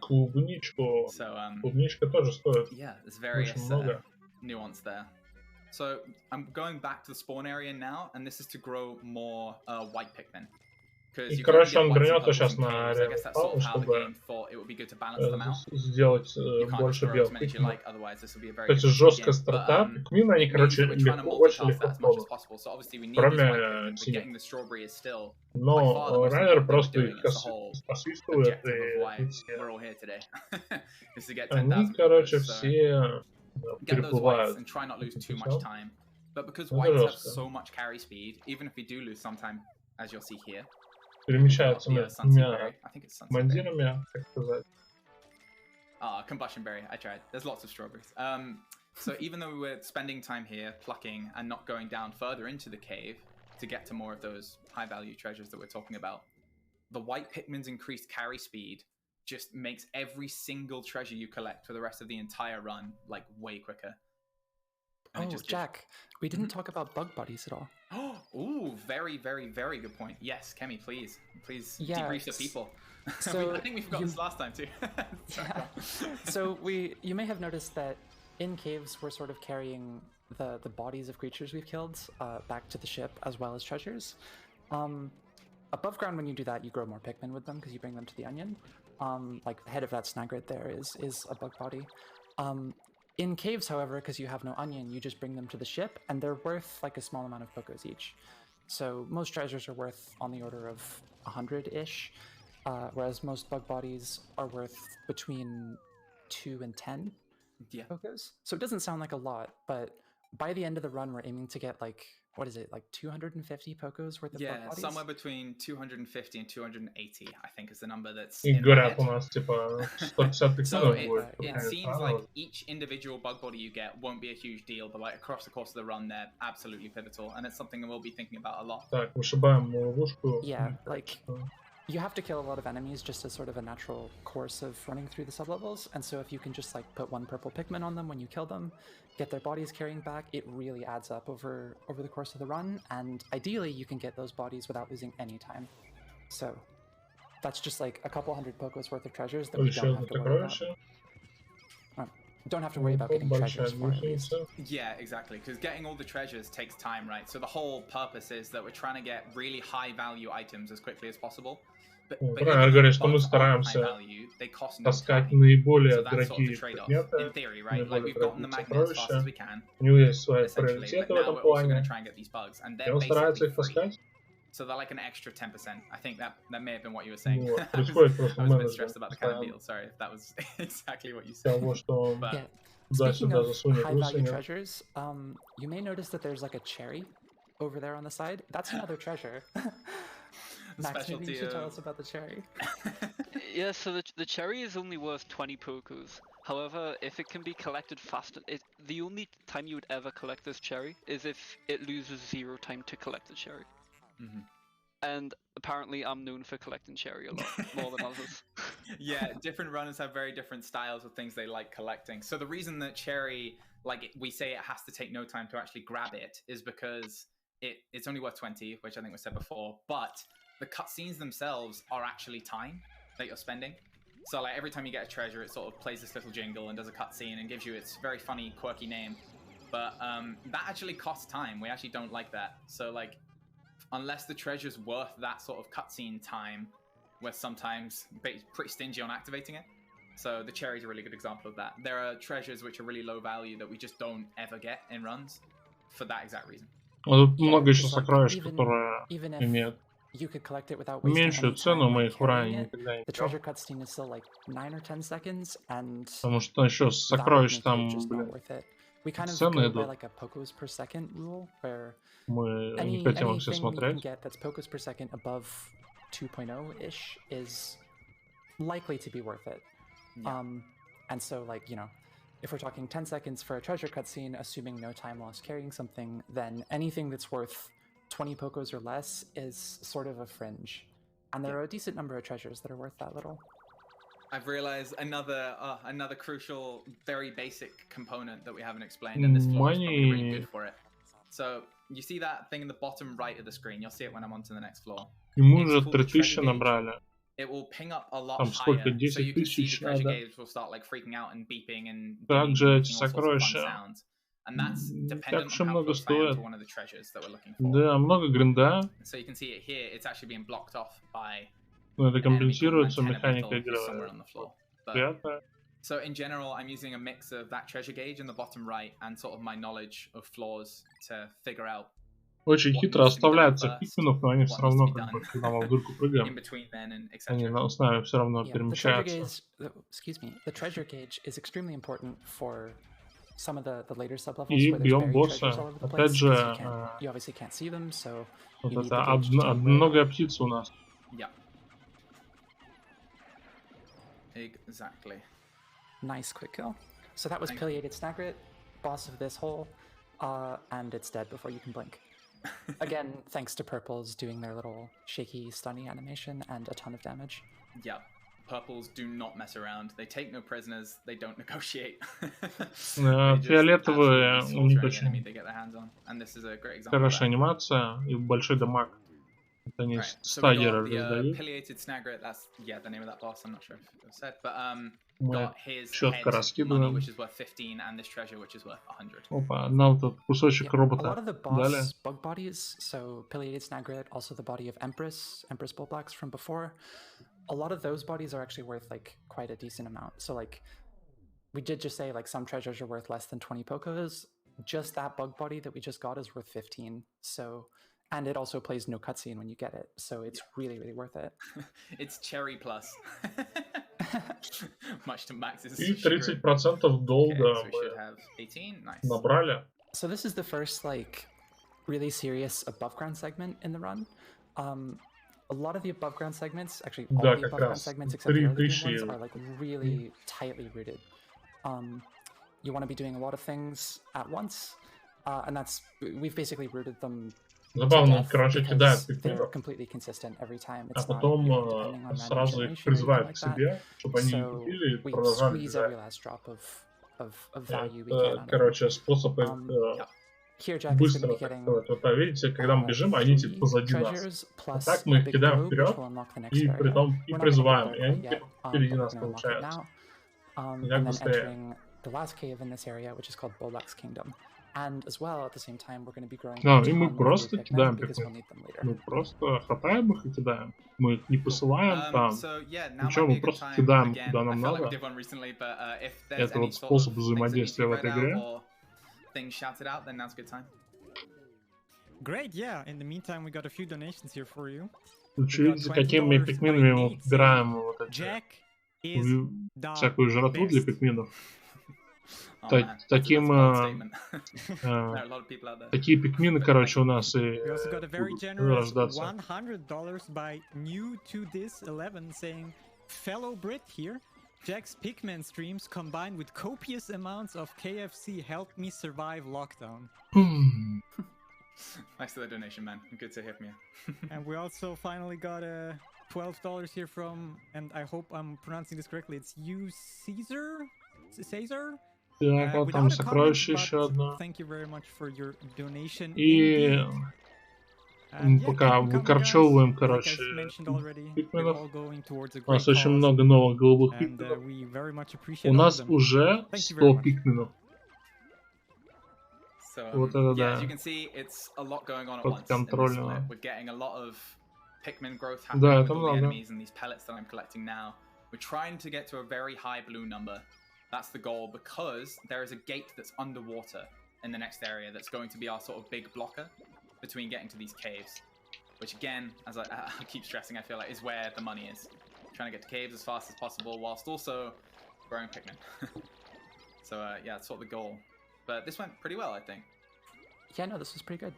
Клубничку. So клубничка тоже стоит. Yeah, there's various nuance there. So I'm going back to the spawn area now, and this is to grow more white Pikmin. И, короче, он вернет сейчас на реал, чтобы сделать больше белых пикминов. То есть жесткая старта пикмина, они, короче, легко, очень легко пробуют. Кроме синих. Но Райнер просто их освистывает, и они, короче, все переплывают. But because whites have so much carry speed, even if we do lose some time, as you'll see here, перемещаются между командирами, как сказать. Combustion berry, I tried. There's lots of strawberries. So even though we were spending time here plucking and not going down further into the cave to get to more of those high value treasures that we're talking about, the white Pikmin's increased carry speed just makes every single treasure you collect for the rest of the entire run like way quicker. Oh, Jack, we didn't talk about bug bodies at all. Ooh, very, very, very good point. Yes, Kemi, please debrief the people. So I think we forgot this last time too. So you may have noticed that in caves we're sort of carrying the bodies of creatures we've killed back to the ship as well as treasures. Above ground, when you do that, you grow more Pikmin with them because you bring them to the onion. Like the head of that snag right there is a bug body. In caves, however, because you have no onion, you just bring them to the ship, and they're worth like a small amount of Pokos each. So most treasures are worth on the order of 100-ish, whereas most bug bodies are worth between 2 and 10 Pokos. So it doesn't sound like a lot, but by the end of the run, we're aiming to get like, what is it, like 250 Pokos worth of bug bodies? Yeah, somewhere between 250 and 280, I think is the number that's in my head. So it seems like each individual bug body you get won't be a huge deal, but like across the course of the run, they're absolutely pivotal, and it's something that we'll be thinking about a lot. Yeah, like you have to kill a lot of enemies just as sort of a natural course of running through the sublevels, and so if you can just like put one purple Pikmin on them when you kill them, get their bodies carrying back, it really adds up over the course of the run, and ideally you can get those bodies without losing any time. So that's just like a couple hundred Pokos worth of treasures that we don't have to worry about. Don't have to worry about getting treasures for at least. Yeah, exactly, because getting all the treasures takes time, right? So the whole purpose is that we're trying to get really high value items as quickly as possible. Правильно говоришь, что мы стараемся таскать наиболее дорогие предметы, наиболее дорогие сокровища. У него есть свои приоритеты в этом плане, и он старается их таскать. So they're like an extra 10%. I think that may have been what you were saying. I was a bit stressed about the kind of deal. Sorry if that was exactly what you said. But speaking of high-value treasures, you may notice that there's like a cherry over there on the side. That's another treasure. Max, maybe you should tell us about the cherry. Yeah, so the cherry is only worth 20 Pokos. However, if it can be collected faster, the only time you would ever collect this cherry is if it loses 0 time to collect the cherry. Mm-hmm. And apparently I'm known for collecting cherry a lot, more than others. Yeah, different runners have very different styles of things they like collecting. So the reason that cherry, like we say it has to take no time to actually grab it, is because it's only worth 20, which I think was said before, but the cutscenes themselves are actually time that you're spending. So like every time you get a treasure, it sort of plays this little jingle and does a cutscene and gives you its very funny, quirky name. But that actually costs time. We actually don't like that. So like, unless the treasure's worth that sort of cutscene time, we're sometimes pretty stingy on activating it. So the cherry's a really good example of that. There are treasures which are really low value that we just don't ever get in runs for that exact reason. Тут много еще сокровищ, которые имеют меньшую цену, мы их в ране никогда не берем. Потому что еще сокровищ там, цены идут. Мы не хотим их все смотреть. And so, like, you know, if we're talking 10 seconds for a treasure cutscene, assuming no time lost carrying something, then anything that's worth 20 Pokos or less is sort of a fringe. And there are a decent number of treasures that are worth that little. I've realized another crucial, very basic component that we haven't explained, and this floor is probably really good for it. So, you see that thing in the bottom right of the screen? You'll see it when I'm on to the next floor. Мы уже 3000 набрали. It will ping up a lot Там сколько, higher, 10 so you can see the тысяч treasure надо. gauge will start like freaking out and beeping and Также эти making all sorts of fun сокровища sounds. And that's dependent Так on how много close I am стоит. to one of the treasures that we're looking for. Да, много гринда. So you can see it here, it's actually being blocked off by Но это an enemy called компенсируется Antenna механикой Beetle игры. who's somewhere on the floor. But, Приятно. so in general, I'm using a mix of that treasure gauge in the bottom right and sort of my knowledge of floors to figure out. Очень хитро оставляется пикменов, но они все равно, как бы, когда мы в дырку прыгаем, они с нами все равно перемещаются. The treasure gauge is extremely important for some of the later sublevels. И where there's бьем buried босса. treasures all over the Опять place, же, you obviously can't see them, so вот you need это the gauge to одноногая птица у нас. Yeah. Exactly. Nice quick kill. So that was Pileated Snagret, boss of this hole, and it's dead before you can blink. Again, thanks to purples doing their little shaky, stunny animation and a ton of damage. Yeah, purples do not mess around. They take no prisoners. They don't negotiate. Фиолетовые у них очень хорошая хорошая анимация и большой дамаг. Это они стагеры раздают. Мы четко раскидываем. Опа, нам тут кусочек робота дали. Bug bodies, so Pileated Snagret, also the body of Empress Bullblacks from before. A lot of those bodies are actually worth like quite a decent amount. So like we did just say like some treasures are worth less than 20 Pokos. Just that bug body that we just got is worth 15. So and it also plays no cutscene when you get it, so it's really, really worth it. It's cherry plus. Much to Max's. И 30% долга набрали. So this is the first like really serious above ground segment in the run. A lot of the above ground segments, actually all the above ground segments except the early ones, are like really tightly rooted. You want to be doing a lot of things at once, and that's we've basically rooted them. Забавно, он, короче, кидает пикменов, а потом сразу их призывает к себе, чтобы они купили и продолжали бежать. Это, короче, способ их быстро, так сказать. Вот, видите, когда мы бежим, они типа позади нас. А так мы их кидаем вперед и притом и призываем, и они типа впереди нас получаются. Как быстрее. And as well, at the same time, we're going to be growing. И мы просто кидаем пикмен. Мы просто хватаем их и кидаем. Мы их не посылаем там. Ничего, мы просто кидаем куда нам надо. Это вот способ взаимодействия в этой игре. Great, yeah. In the meantime, we got a few donations here for you. Видите, какими пикменами мы подбираем вот эти всякую жратву для пикменов. Такие пикмины, короче, у нас и рождаться. $100 by new to this 11 saying, fellow Brit here, Jack's Pikmin streams combined with copious amounts of KFC helped me survive lockdown. Thanks for the donation, man. Good to hear from you. And we also finally got $12 here from, and I hope I'm pronouncing this correctly, it's you Caesar? Так, вот там сокровище еще одно. И мы пока выкорчевываем, короче, пикменов. У нас очень много новых голубых пикменов. У нас уже 100 пикменов. Вот это да. Подконтрольно. Да, это много. That's the goal, because there is a gate that's underwater in the next area that's going to be our sort of big blocker between getting to these caves. Which again, as I keep stressing, I feel like is where the money is. Trying to get to caves as fast as possible whilst also growing Pikmin. So yeah, that's sort of the goal. But this went pretty well, I think. Yeah, no, this was pretty good.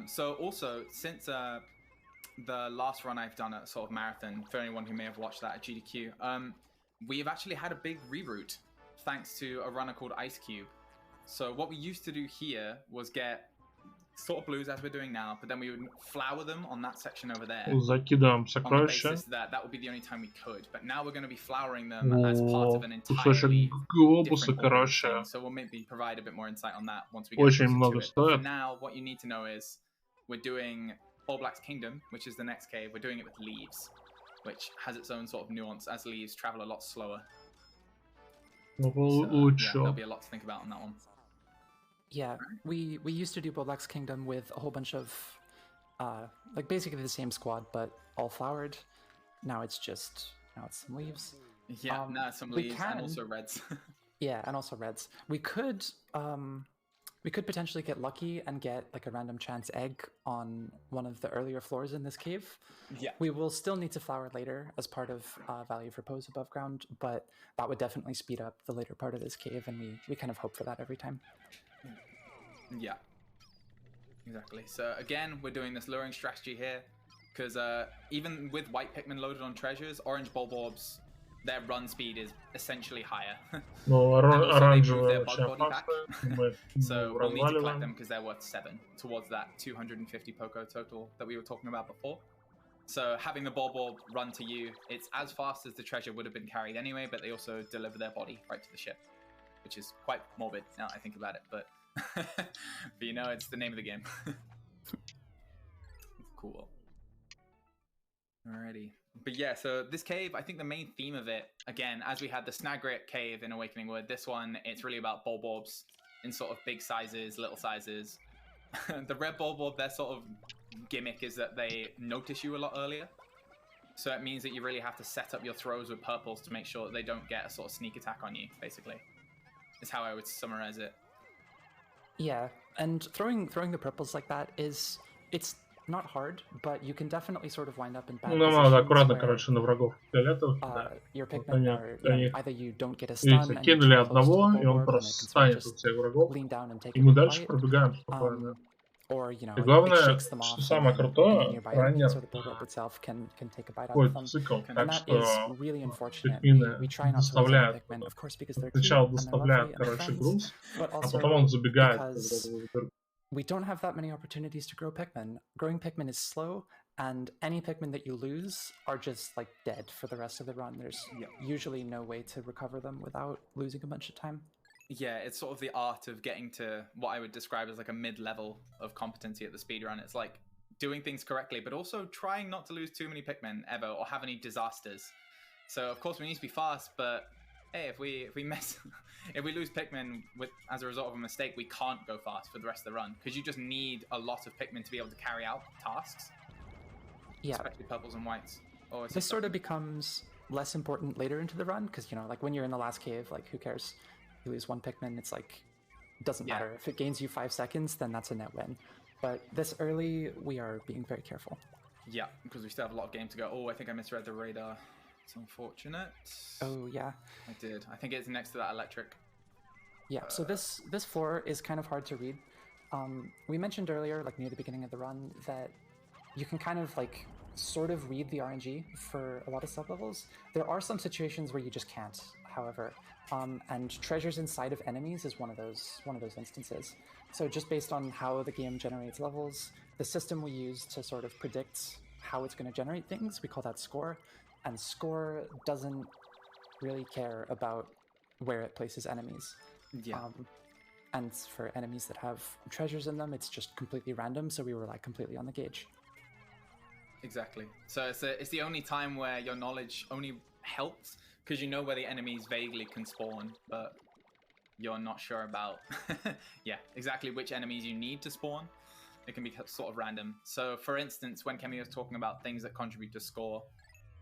So also, since the last run I've done at sort of marathon, for anyone who may have watched that at GDQ, we've actually had a big reroute thanks to a runner called Ice Cube. So what we used to do here was get sort of blues as we're doing now, but then we would flower them on that section over there. Закидываем сокровища. That would be the only time we could, but now we're going to be flowering them as part of an entirely глобуса, different короче. So we'll maybe provide a bit more insight on that once we get Очень много to it. стоит. For now, what you need to know is we're doing All Black's Kingdom, which is the next cave. We're doing it with leaves, which has its own sort of nuance as leaves travel a lot slower. there'll be a lot to think about on that one. Yeah, we used to do Boblack's Kingdom with a whole bunch of like basically the same squad, but all flowered. Now it's some leaves. Yeah, now some leaves and also reds. Yeah, and also reds. We could potentially get lucky and get like a random chance egg on one of the earlier floors in this cave. Yeah. We will still need to flower later as part of Value for Pose above ground, but that would definitely speed up the later part of this cave, and we kind of hope for that every time. Yeah. Exactly. So again, we're doing this luring strategy here, because even with white Pikmin loaded on treasures, orange Bulborbs, their run speed is essentially higher. No, оранжевая очень опасная. So we'll need to collect them because they're worth 7 towards that 250 Poco total that we were talking about before. So having the Bulborb run to you, it's as fast as the treasure would have been carried anyway, but they also deliver their body right to the ship, which is quite morbid now I think about it, but but you know, it's the name of the game. Cool. Alrighty. But yeah, so this cave, I think the main theme of it, again, as we had the Snagrit cave in Awakening Wood, this one, it's really about Bulborbs in sort of big sizes, little sizes. The red Bulborb, their sort of gimmick is that they notice you a lot earlier. So it means that you really have to set up your throws with purples to make sure that they don't get a sort of sneak attack on you, basically. Is how I would summarize it. Yeah, and throwing the purples like that it's not hard, but you can definitely sort of wind up in bad positions. Надо аккуратно, короче, на врагов фиолетовых. Your Pikmin are, either you don't get a stun, видите, кинули одного, и он просто станет у всех врагов, и мы дальше пробегаем спокойно. Or, you know, И главное, it shakes them что off, самое крутое, раннер can take a bite out входит of в them. цикл, And так that что is really unfortunate. Pikmin We try not to lose доставляет, Pikmin, of course, because they're сначала cute and they're доставляет, lovely and короче, friends, груз, but а also потом он забегает. because we don't have that many opportunities to grow Pikmin. Growing Pikmin is slow, and any Pikmin that you lose are just like dead for the rest of the run. There's usually no way to recover them without losing a bunch of time. Yeah, it's sort of the art of getting to what I would describe as like a mid-level of competency at the speedrun. It's like doing things correctly, but also trying not to lose too many Pikmin ever or have any disasters. So of course we need to be fast, but hey, if we lose Pikmin as a result of a mistake, we can't go fast for the rest of the run, because you just need a lot of Pikmin to be able to carry out tasks. Yeah, especially purples and whites. This sort of becomes less important later into the run, because, you know, like when you're in the last cave, like who cares? You lose one Pikmin, it's like, it doesn't matter. If it gains you 5 seconds, then that's a net win. But this early, we are being very careful. Yeah, because we still have a lot of game to go. Oh, I think I misread the radar. It's unfortunate. Oh, yeah. I did. I think it's next to that electric. Yeah, so this floor is kind of hard to read. We mentioned earlier, like near the beginning of the run, that you can kind of like sort of read the RNG for a lot of sublevels. There are some situations where you just can't, however, and treasures inside of enemies is one of those instances. So just based on how the game generates levels, the system we use to sort of predict how it's going to generate things, we call that score, and score doesn't really care about where it places enemies. Yeah. And for enemies that have treasures in them, it's just completely random, so we rely completely on the gauge. Exactly. So it's the only time where your knowledge only helps, because you know where the enemies vaguely can spawn, but you're not sure about exactly which enemies you need to spawn. It can be sort of random. So for instance, when Kemi was talking about things that contribute to score,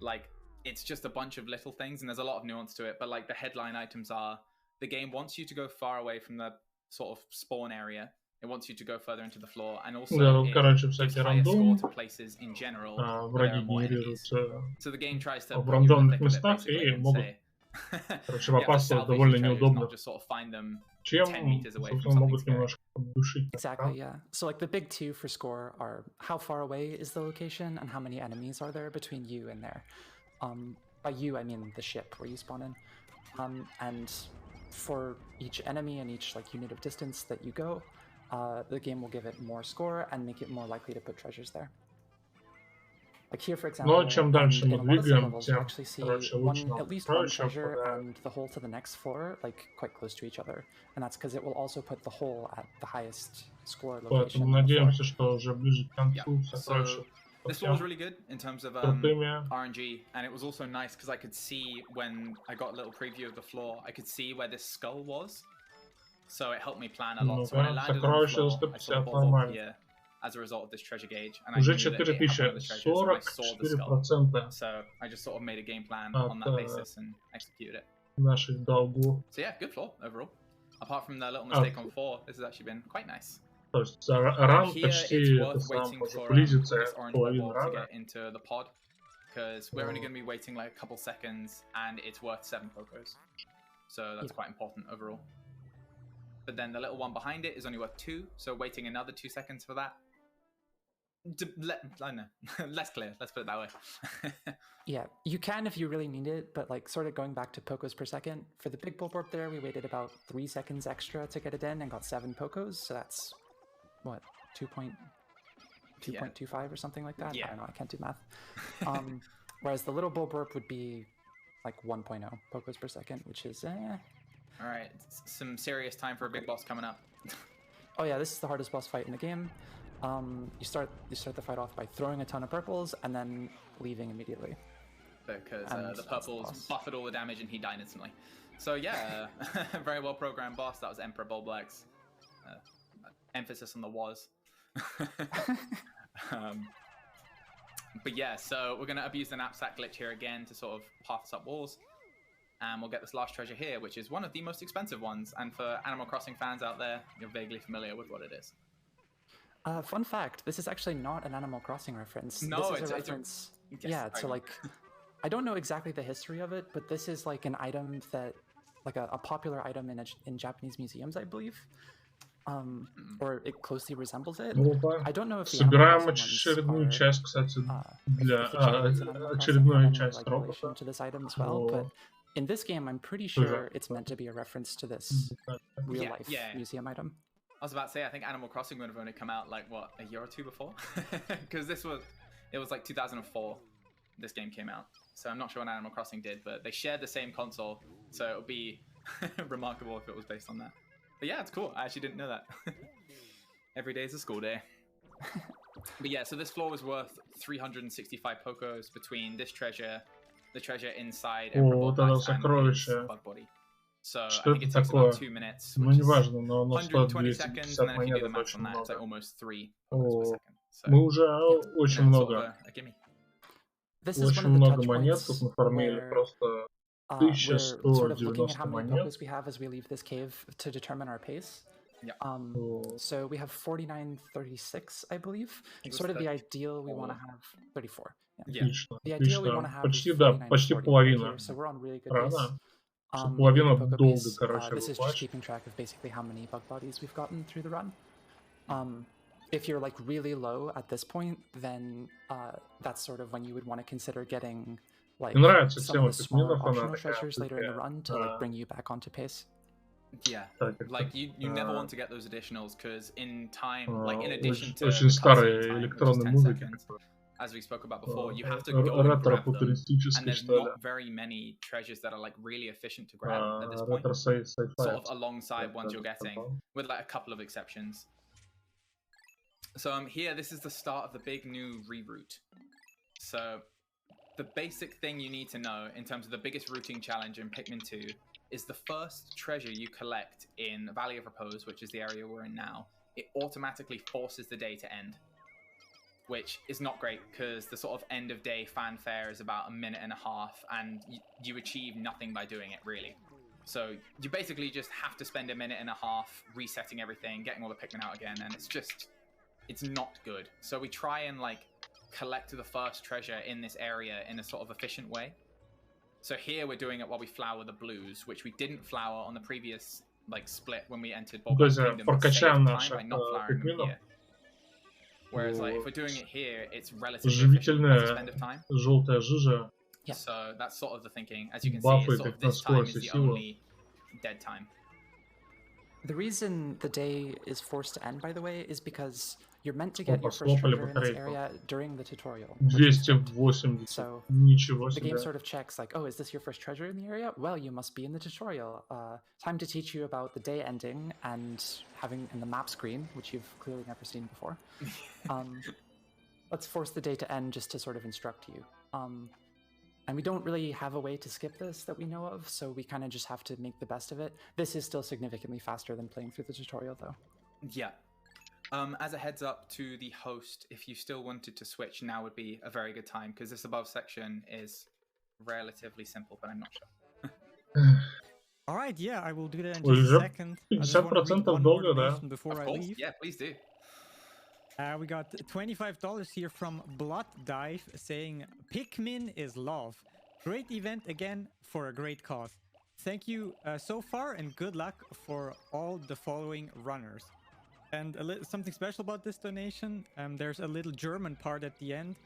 like it's just a bunch of little things, and there's a lot of nuance to it, but like the headline items are, the game wants you to go far away from the sort of spawn area. It wants you to go further into the floor, and also it gives higher score to places in general. Враги генерируются so the game tries to в рандомных местах и могут, короче, попасться довольно неудобно. Чем, собственно, могут немножко поддушить. Exactly, yeah. So like the big two for score are how far away is the location and how many enemies are there between you and there. By you, I mean the ship where you spawn in. And for each enemy and each like unit of distance that you go, the game will give it more score and make it more likely to put treasures there. Like here, for example, Но чем дальше мы двигаем, you тем, actually see лучше at least one treasure and the hole to the next floor like quite close to each other, and that's because it will also put the hole at the highest score location. Поэтому надеемся, что уже ближе к концу сокровища This floor was really good in terms of RNG, and it was also nice because I could see when I got a little preview of the floor, I could see where this skull was, so it helped me plan a lot. So when I landed on the floor, I saw the ball here as a result of this treasure gauge, and I knew that it had one of the treasures, and I saw the skull. So I just sort of made a game plan on that basis and executed it. So yeah, good floor overall. Apart from the little mistake on 4, this has actually been quite nice. То есть ран почти это сам близится к половине рана. Into the pod, because we're only going to be waiting like a couple seconds, and it's worth 7 pokos. So that's quite important overall. But then the little one behind it is only worth 2, so waiting another 2 seconds for that. I don't know, less clear. Let's put it that way. Yeah, you can if you really need it, but like sort of going back to pokos per second, for the big bulborb there, we waited about 3 seconds extra to get it in and got 7 pokos. So that's what 2.25 or something like that. Yeah. I don't know. I can't do math. Whereas the little bulborb would be like 1.0 pokos per second, which is All right, some serious time for a big boss coming up. Oh yeah, this is the hardest boss fight in the game. You start the fight off by throwing a ton of purples and then leaving immediately. Because the purples buffed all the damage and he died instantly. So yeah, very well programmed boss. That was Emperor Bulblax. Emphasis on the was. But yeah, so we're going to abuse the knapsack glitch here again to sort of path us up walls. And we'll get this last treasure here, which is one of the most expensive ones. And for Animal Crossing fans out there, you're vaguely familiar with what it is. Fun fact, this is actually not an Animal Crossing reference. No, this is a reference. To like, I don't know exactly the history of it, but this is like an item that, like a popular item in Japanese museums, I believe. Or it closely resembles it. I don't know if the собираем очередную часть, кстати, для очередную часть робота. To this item as well, but in this game, I'm pretty sure it's meant to be a reference to this real-life museum item. I was about to say, I think Animal Crossing would have only come out like what, a year or 2 before, because it was like 2004. This game came out, so I'm not sure what Animal Crossing did, but they shared the same console, so it would be remarkable if it was based on that. But yeah, it's cool. I actually didn't know that. Every day is a school day. But yeah, so this floor was worth 365 pokos between this treasure, the treasure inside Emperor Bulblax, and the bug body. So I think it takes about 2 minutes, which is 120 seconds, and then if you do the math on that, it's like almost 3 pokos per second. So, мы уже очень много, очень много монет тут нафармили, просто 1190 монет. We have as we leave this cave to determine our pace. Yeah. So we have 49.36, I believe. Sort of the ideal we want to have 34. Yeah. The ideal we want to have почти, да, почти половина. So we're on really good pace. Половина долго, короче, this is just keeping track of basically how many bug bodies we've gotten through the run. If you're like really low at this point, then that's sort of when you would want to consider getting like some of the smaller optional treasures later in the run to like bring you back onto pace. Yeah, like you never want to get those additionals because in time, like in addition to очень старые электронные музыки, as we spoke about before, you have to go and grab them, and there's not very many treasures that are like really efficient to grab at this point, sort of alongside ones you're getting, with like a couple of exceptions. So here, this is the start of the big new reroute. So the basic thing you need to know in terms of the biggest routing challenge in Pikmin 2 is the first treasure you collect in Valley of Repose, which is the area we're in now, it automatically forces the day to end. Which is not great because the sort of end of day fanfare is about 1.5 minutes, and you achieve nothing by doing it really. So you basically just have to spend 1.5 minutes resetting everything, getting all the Pikmin out again, and it's not good. So we try and like collect the first treasure in this area in a sort of efficient way. So here we're doing it while we flower the blues, which we didn't flower on the previous like split when we entered Bulblax Kingdom. We saved time by not flowering them here. Whereas, like, if we're doing it here, it's relatively efficient as a spend of time. Желтая жижа. Yeah. So that's sort of the thinking. As you can see, it's sort of this time is the only dead time. The reason the day is forced to end, by the way, is because you're meant to get your first treasure in this area during the tutorial. 280. So Ничего себе. The game sort of checks, like, oh, is this your first treasure in the area? Well, you must be in the tutorial. Time to teach you about the day ending and having in the map screen, which you've clearly never seen before. let's force the day to end just to sort of instruct you. And we don't really have a way to skip this that we know of, so we kind of just have to make the best of it. This is still significantly faster than playing through the tutorial, though. Yeah. As a heads up to the host, if you still wanted to switch, now would be a very good time, because this above section is relatively simple, but I'm not sure. All right, yeah, I will do that in just a second. 50% долго, да? Before I leave. Yeah, please do. We got $25 here from Blood Dive saying, Pikmin is love. Great event again for a great cause. Thank you so far and good luck for all the following runners. And something special about this donation, there's a little German part at the end,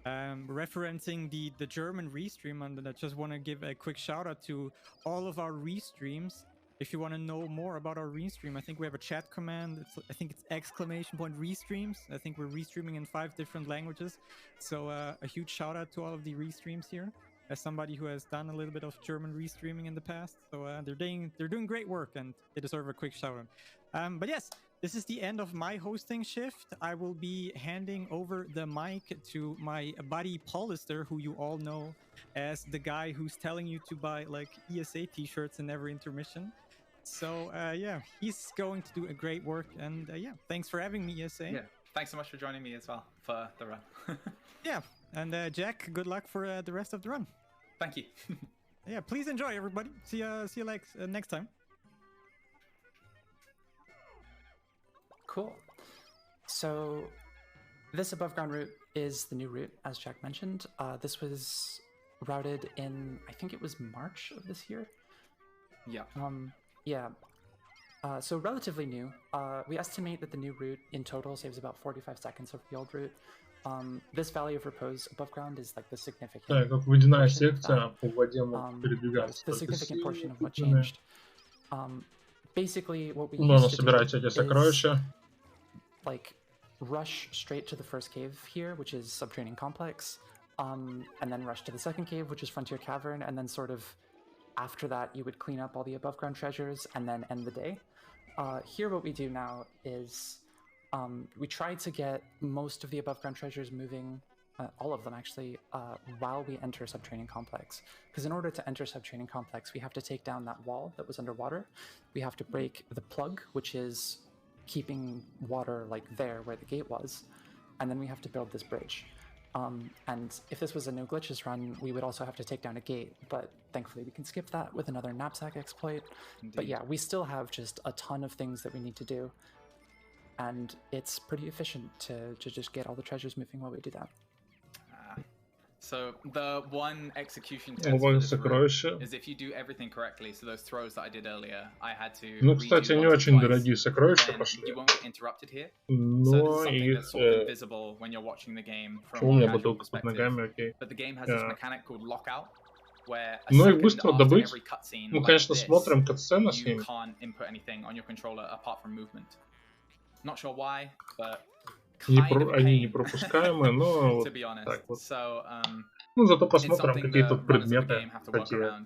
referencing the German restream, and I just want to give a quick shout out to all of our restreams. If you want to know more about our restream, I think we have a chat command. I think it's !restreams. I think we're restreaming in 5 different languages. So a huge shout out to all of the restreams here, as somebody who has done a little bit of German restreaming in the past. So they're doing great work, and they deserve a quick shout out. But yes, this is the end of my hosting shift. I will be handing over the mic to my buddy Paulister, who you all know as the guy who's telling you to buy like ESA t-shirts in every intermission. So yeah, he's going to do a great work, and yeah, thanks for having me, ESA. Yeah, thanks so much for joining me as well for the run. Yeah, and Jack, good luck for the rest of the run. Thank you. Yeah, please enjoy, everybody. See you like next time. Cool. So this above ground route is the new route, as Jack mentioned. This was routed in, I think it was March of this year. Yeah. Yeah. So relatively new. We estimate that the new route in total saves about 45 seconds of the old route. This Valley of Repose above ground is like the significant. Да, как водяная секция по воде может передвигаться. The significant portion of what changed. Basically, what we Нужно used to собирать do эти is сокровища. like rush straight to the first cave here, which is Subterranean Complex, and then rush to the second cave, which is Frontier Cavern, and then sort of after that you would clean up all the above ground treasures and then end the day. Here what we do now is we try to get most of the above ground treasures moving, all of them actually, while we enter Subterranean Complex. Because in order to enter Subterranean Complex, we have to take down that wall that was underwater. We have to break the plug, which is keeping water like there where the gate was, and then we have to build this bridge. And if this was a no glitches run, we would also have to take down a gate, but thankfully we can skip that with another knapsack exploit. Indeed. But yeah, we still have just a ton of things that we need to do, and it's pretty efficient to just get all the treasures moving while we do that. So the one execution test for this route is if you do everything correctly. So those throws that I did earlier, I had to. Ну, кстати, не очень дорогие сокровища пошли. You won't get interrupted here. Но их invisible when you're watching the game from у меня бутылка под ногами, окей. But the game has this mechanic called lockout, where ну их быстро добыть. Ну, конечно, смотрим катсцены с ними. You can't input anything on your controller apart from movement. Not sure why, but. Они не пропускаемые, но вот так вот. Ну, зато посмотрим какие-то предметы, такие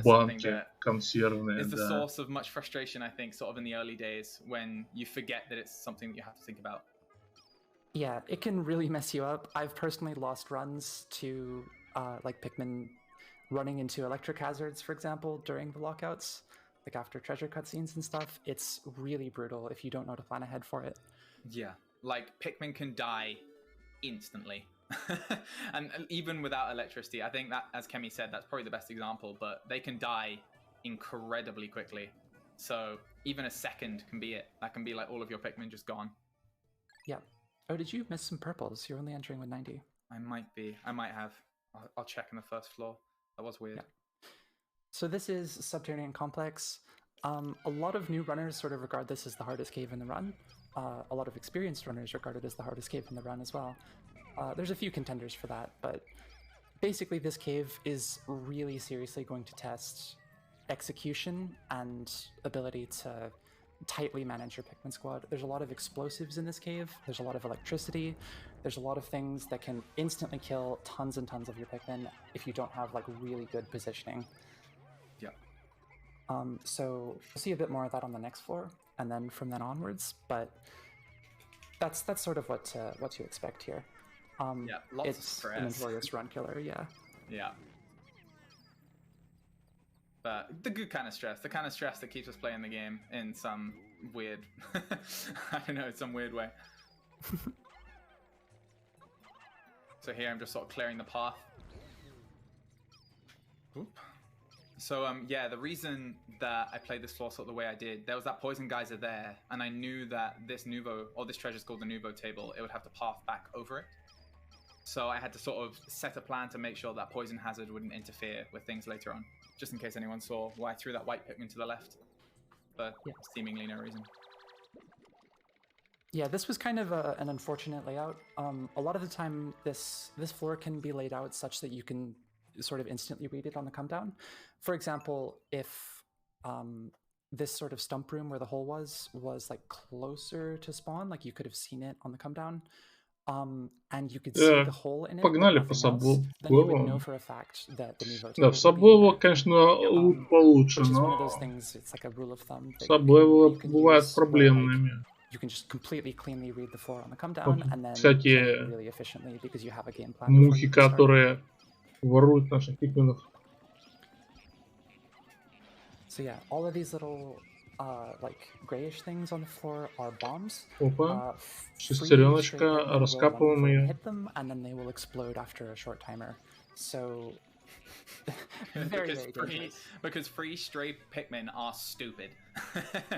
банки консервные, да. It's the source of much frustration, I think, sort of in the early days when you forget that it's something that you have to think about. Yeah, it can really mess you up. I've personally lost runs to like Pikmin running into electric hazards, for example, during the lockouts, like after treasure cutscenes and stuff. It's really brutal if you don't know to plan ahead for it. Yeah. Like, Pikmin can die instantly. And even without electricity, I think that, as Kemi said, that's probably the best example, but they can die incredibly quickly. So even a second can be it. That can be like all of your Pikmin just gone. Yeah. Oh, did you miss some purples? You're only entering with 90. I might be. I might have. I'll check on the first floor. That was weird. Yeah. So this is Subterranean Complex. A lot of new runners sort of regard this as the hardest cave in the run. A lot of experienced runners regard it as the hardest cave in the run as well. There's a few contenders for that, but basically this cave is really seriously going to test execution and ability to tightly manage your Pikmin squad. There's a lot of explosives in this cave, there's a lot of electricity, there's a lot of things that can instantly kill tons and tons of your Pikmin if you don't have like really good positioning. Yeah. So we'll see a bit more of that on the next floor, and then from then onwards. But that's sort of what to expect here. Lots it's of stress. a notorious run killer. Yeah. But the good kind of stress, the kind of stress that keeps us playing the game in some weird, I don't know, some weird way. So here I'm just sort of clearing the path. Oop. So yeah, the reason that I played this floor sort of the way I did, there was that poison geyser there, and I knew that this Nouveau, or this treasure is called the Nouveau table, it would have to path back over it. So I had to sort of set a plan to make sure that poison hazard wouldn't interfere with things later on, just in case anyone saw why I threw that white Pikmin to the left for seemingly no reason. Yeah, this was kind of an unfortunate layout. A lot of the time, this floor can be laid out such that you can sort of instantly read it on the come down. For example, if this sort of stump room where the hole was like closer to spawn, like you could have seen it on the come down, and you could see the hole in it. Погнали по Сабвелу. Да, в Сабвелу, конечно, получше, но Сабвелу бывают проблемными. Всякие мухи, которые воруют наших пикменов. So yeah, all of these little like grayish things on the floor are bombs. Опа, шестереночка, раскапываем ее. Hit them, and then they will explode after a short timer. So because free stray Pikmin are stupid.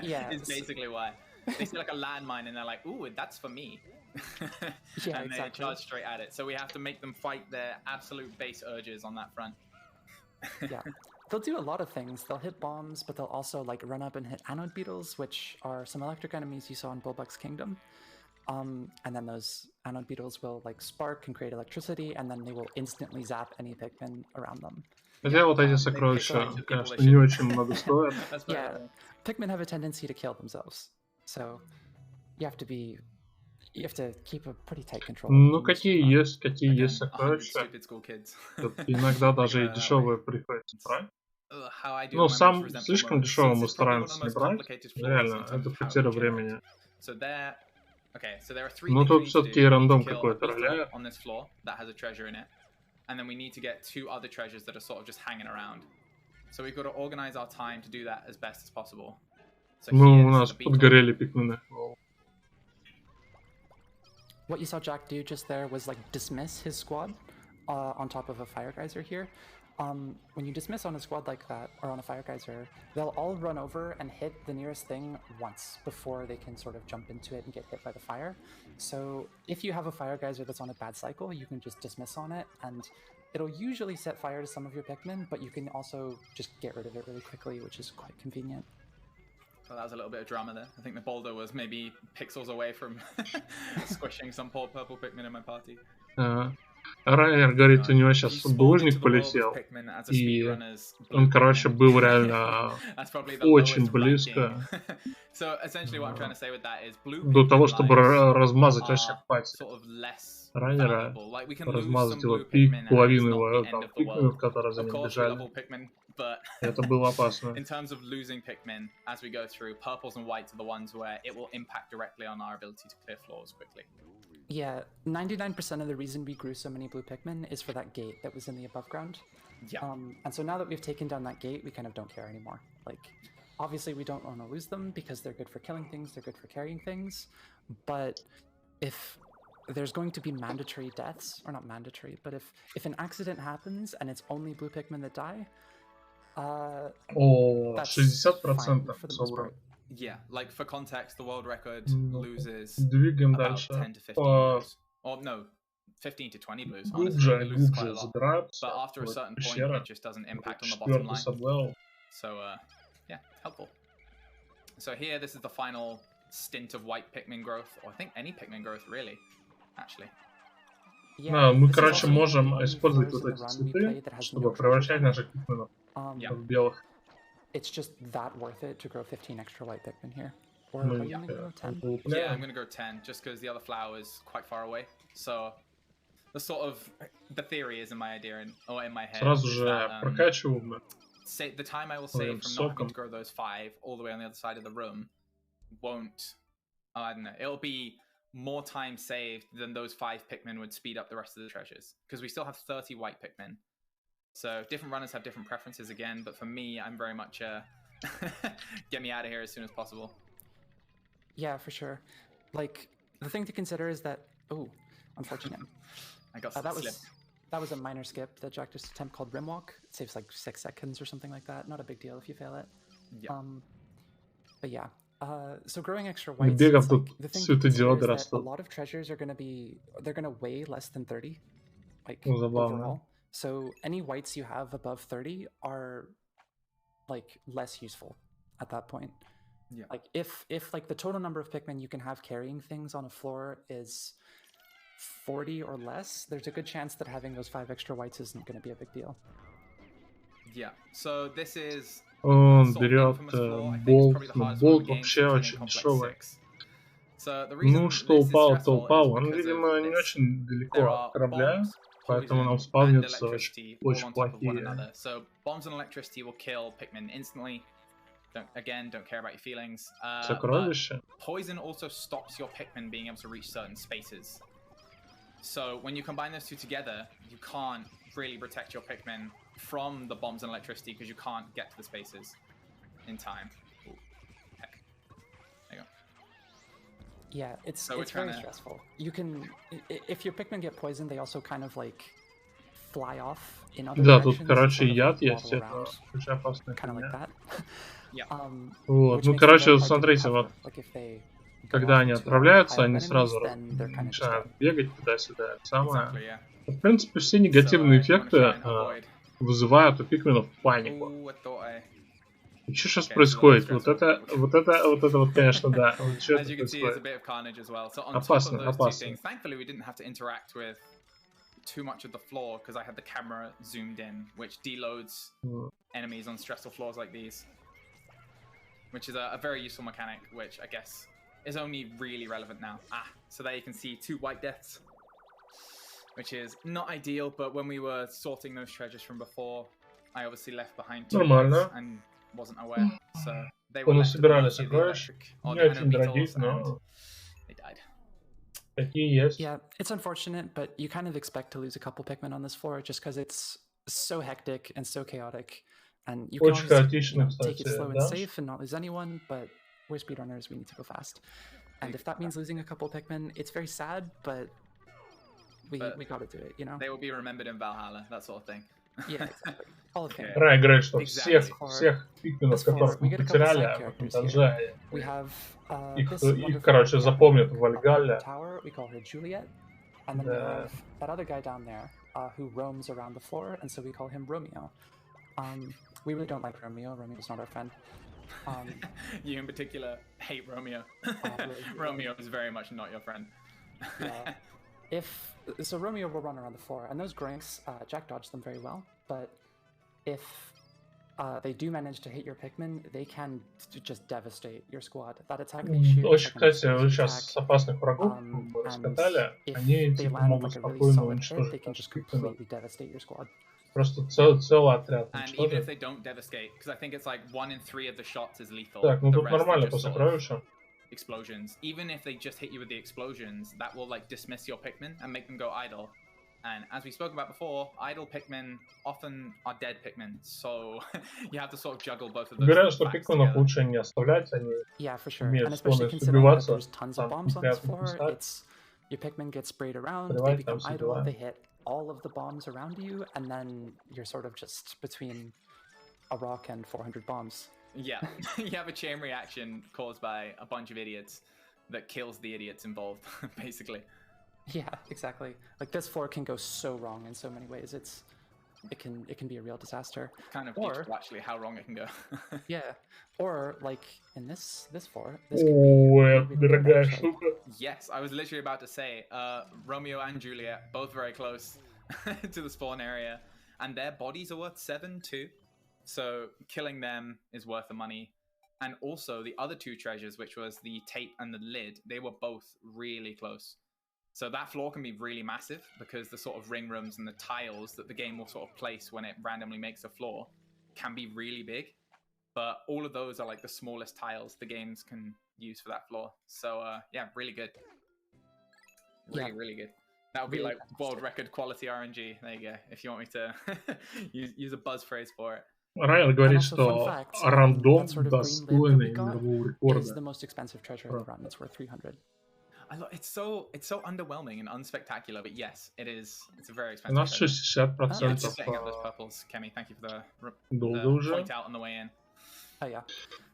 Yeah, it's basically why. They see like a landmine and they're like, "Ooh, that's for me." Yeah, and exactly. they charge straight at it. So we have to make them fight their absolute base urges on that front. Yeah. They'll do a lot of things. They'll hit bombs, but they'll also like run up and hit anode beetles, which are some electric enemies you saw in Bulbuck's Kingdom. And then those anode beetles will like spark and create electricity, and then they will instantly zap any Pikmin around them. Хотя вот эти сокровища, конечно, не очень много стоят. Yeah, Pikmin have a tendency to kill themselves, so you have to keep a pretty tight control. Ну, какие есть сокровища. Иногда даже и дешевые приходится брать. Ну, сам слишком дешево мы стараемся не брать. Реально, это потеря времени. Но тут все-таки рандом какой-то роляет. And then we need to get 2 other treasures that are sort of just hanging around. So we've got to organize our time to do that as best as possible. So ну, у нас подгорели пикмены. What you saw Jack do just there was like dismiss his squad on top of a fire geyser here. When you dismiss on a squad like that, or on a fire geyser, they'll all run over and hit the nearest thing once before they can sort of jump into it and get hit by the fire. So if you have a fire geyser that's on a bad cycle, you can just dismiss on it, and it'll usually set fire to some of your Pikmin, but you can also just get rid of it really quickly, which is quite convenient. Well, that was a little bit of drama there. I think the boulder was maybe pixels away from squishing some poor purple Pikmin in my party. Райнер говорит, у него сейчас булыжник полетел, и он, короче, был реально очень близко до того, чтобы размазать вообще пальцы Райнера, размазать его половину его пикменов, которые за ним бежали. Это было опасно. In terms of losing Pikmin as we go through, purples and whites are the ones where it will impact directly on our ability to clear floors quickly. Yeah, 99% of the reason we grew so many blue Pikmin is for that gate that was in the above ground. Yeah. And so now that we've taken down that gate, we kind of don't care anymore. Like, obviously we don't want to lose them because they're good for killing things, they're good for carrying things, but if there's going to be mandatory deaths, or not mandatory, but if an accident happens and it's only blue Pikmin that die, that's 60% собрал. Yeah, like for context, the world record loses Двигаем about дальше. 10 to 15 blues. Or no, 15 to 20 blues, honestly. It loses quite a lot. But after a certain point, it just doesn't impact on the bottom line. So, yeah, helpful. So here, this is the final stint of white Pikmin growth, or I think any Pikmin growth, really, actually. Да, мы, короче, можем использовать вот эти цветы, чтобы превращать наших пикменов в белых. It's just that worth it to grow 15 extra white Pikmin here. Or are you gonna go 10? Yeah, I'm gonna go 10, just because the other flower is quite far away. So, the theory is in my idea, or in my head. Сразу же прокачиваем. The time I will save from not having to grow those 5 all the way on the other side of the room won't, I don't know, it'll be more time saved than those 5 Pikmin would speed up the rest of the treasures. Because we still have 30 white Pikmin. So different runners have different preferences again, but for me, I'm very much get me out of here as soon as possible. Yeah, for sure. Like, the thing to consider is that, oh, unfortunate. I got that was a minor skip, the JackDraz attempt called Rim Walk. It saves like 6 seconds or something like that. Not a big deal if you fail it. Yeah. But yeah. So growing extra whites, like, the thing to consider is that a lot of treasures are they're gonna weigh less than 30, like overall. So any whites you have above 30 are like less useful at that point. Yeah. Like if like the total number of Pikmin you can have carrying things on a floor is 40 or less, there's a good chance that having those 5 extra whites isn't going to be a big deal. Yeah. So this is. Он берет болт вообще очень дешевый. Ну, что упал, то упал. Он, видимо, не очень далеко от корабля, поэтому нам спавнятся очень плохие. So bombs and electricity will kill Pikmin instantly. Don't care about your feelings. Сокровище. Poison also stops your Pikmin being able to reach certain spaces. So when you combine those two together, you can't really protect your Pikmin from the bombs and electricity because you can't get to the spaces in time. Ooh, heck. There you go. Yeah, it's very stressful. You can, if your Pikmin get poisoned, they also kind of like fly off in other Да, directions. Тут, короче, яд есть, это очень опасная kind of like that. Вот, ну, короче, смотрите, вот, когда они отправляются, они сразу начинают бегать туда-сюда. Самое... В принципе, все негативные эффекты вызывают у пикменов панику. И что сейчас происходит? Вот это, конечно, да. Вот что это происходит? Опасно, опасно. Too much of the floor because I had the camera zoomed in, which deloads enemies on stressful floors like these, which is a very useful mechanic, which I guess is only really relevant now. So there you can see 2 white deaths, which is not ideal, but when we were sorting those treasures from before, I obviously left behind 2 whites and wasn't aware, so they were left with the electric beetles and they died. Yeah, it's unfortunate, but you kind of expect to lose a couple Pikmin on this floor just because it's so hectic and so chaotic. And you can always take it slow and safe and not lose anyone, but we're speedrunners, we need to go fast. And if that means losing a couple Pikmin, it's very sad, but we gotta do it, you know? They will be remembered in Valhalla, that sort of thing. Yeah, exactly. All of them. Рай говорит, что всех пикменов, которых мы потеряли в этом этаже, их, короче, запомнят в Вальгалле. We call her Juliet, and then we have that other guy down there who roams around the floor, and so we call him Romeo. We really don't like Romeo. Romeo's not our friend. You in particular hate Romeo. Romeo is very much not your friend. So Romeo will run around the floor, and those Grinks, Jack dodged them very well, but if they do manage to hit your Pikmin, they can just devastate your squad. That attack they shoot... Очень, кстати, вы сейчас с опасных врагов раскатали, они типа могут спокойно уничтожить. They can just completely devastate your squad. Просто целый отряд And even if they don't devastate, because I think it's like 1 in 3 of the shots is lethal. Так, ну тут нормально по сокровищам. Explosions. Even if they just hit you with the explosions, that will like dismiss your Pikmin and make them go idle. And as we spoke about before, idle Pikmin often are dead Pikmin, so you have to sort of juggle both of those. Уверен, что Pikminов лучше не оставлять, они имеют склонность убиваться. There's tons of bombs on this floor. Your Pikmin get sprayed around, they become idle, they hit all of the bombs around you, and then you're sort of just between a rock and 400 bombs. Yeah, you have a chain reaction caused by a bunch of idiots that kills the idiots involved, basically. Yeah, exactly. Like this floor can go so wrong in so many ways. It can be a real disaster. Kind of beautiful, actually, how wrong it can go. Yeah, or like in this floor, this can be дорогая штука. Yes, I was literally about to say, Romeo and Juliet, both very close to the spawn area, and their bodies are worth 7 too. So killing them is worth the money. And also the other 2 treasures, which was the tape and the lid, they were both really close. So that floor can be really massive because the sort of ring rooms and the tiles that the game will sort of place when it randomly makes a floor can be really big. But all of those are like the smallest tiles the games can use for that floor. So yeah, really good. really good. That would be like world record quality RNG. There you go. If you want me to use a buzz phrase for it. Райан говорит, что рандом достойный мирового рекорда. The most expensive treasure in the run. It's worth 300. It's so underwhelming and unspectacular, but yes, it is. It's a very expensive. У нас 60%. Just setting up those purples, Kemi. Thank you for the point out on the way in. Oh yeah.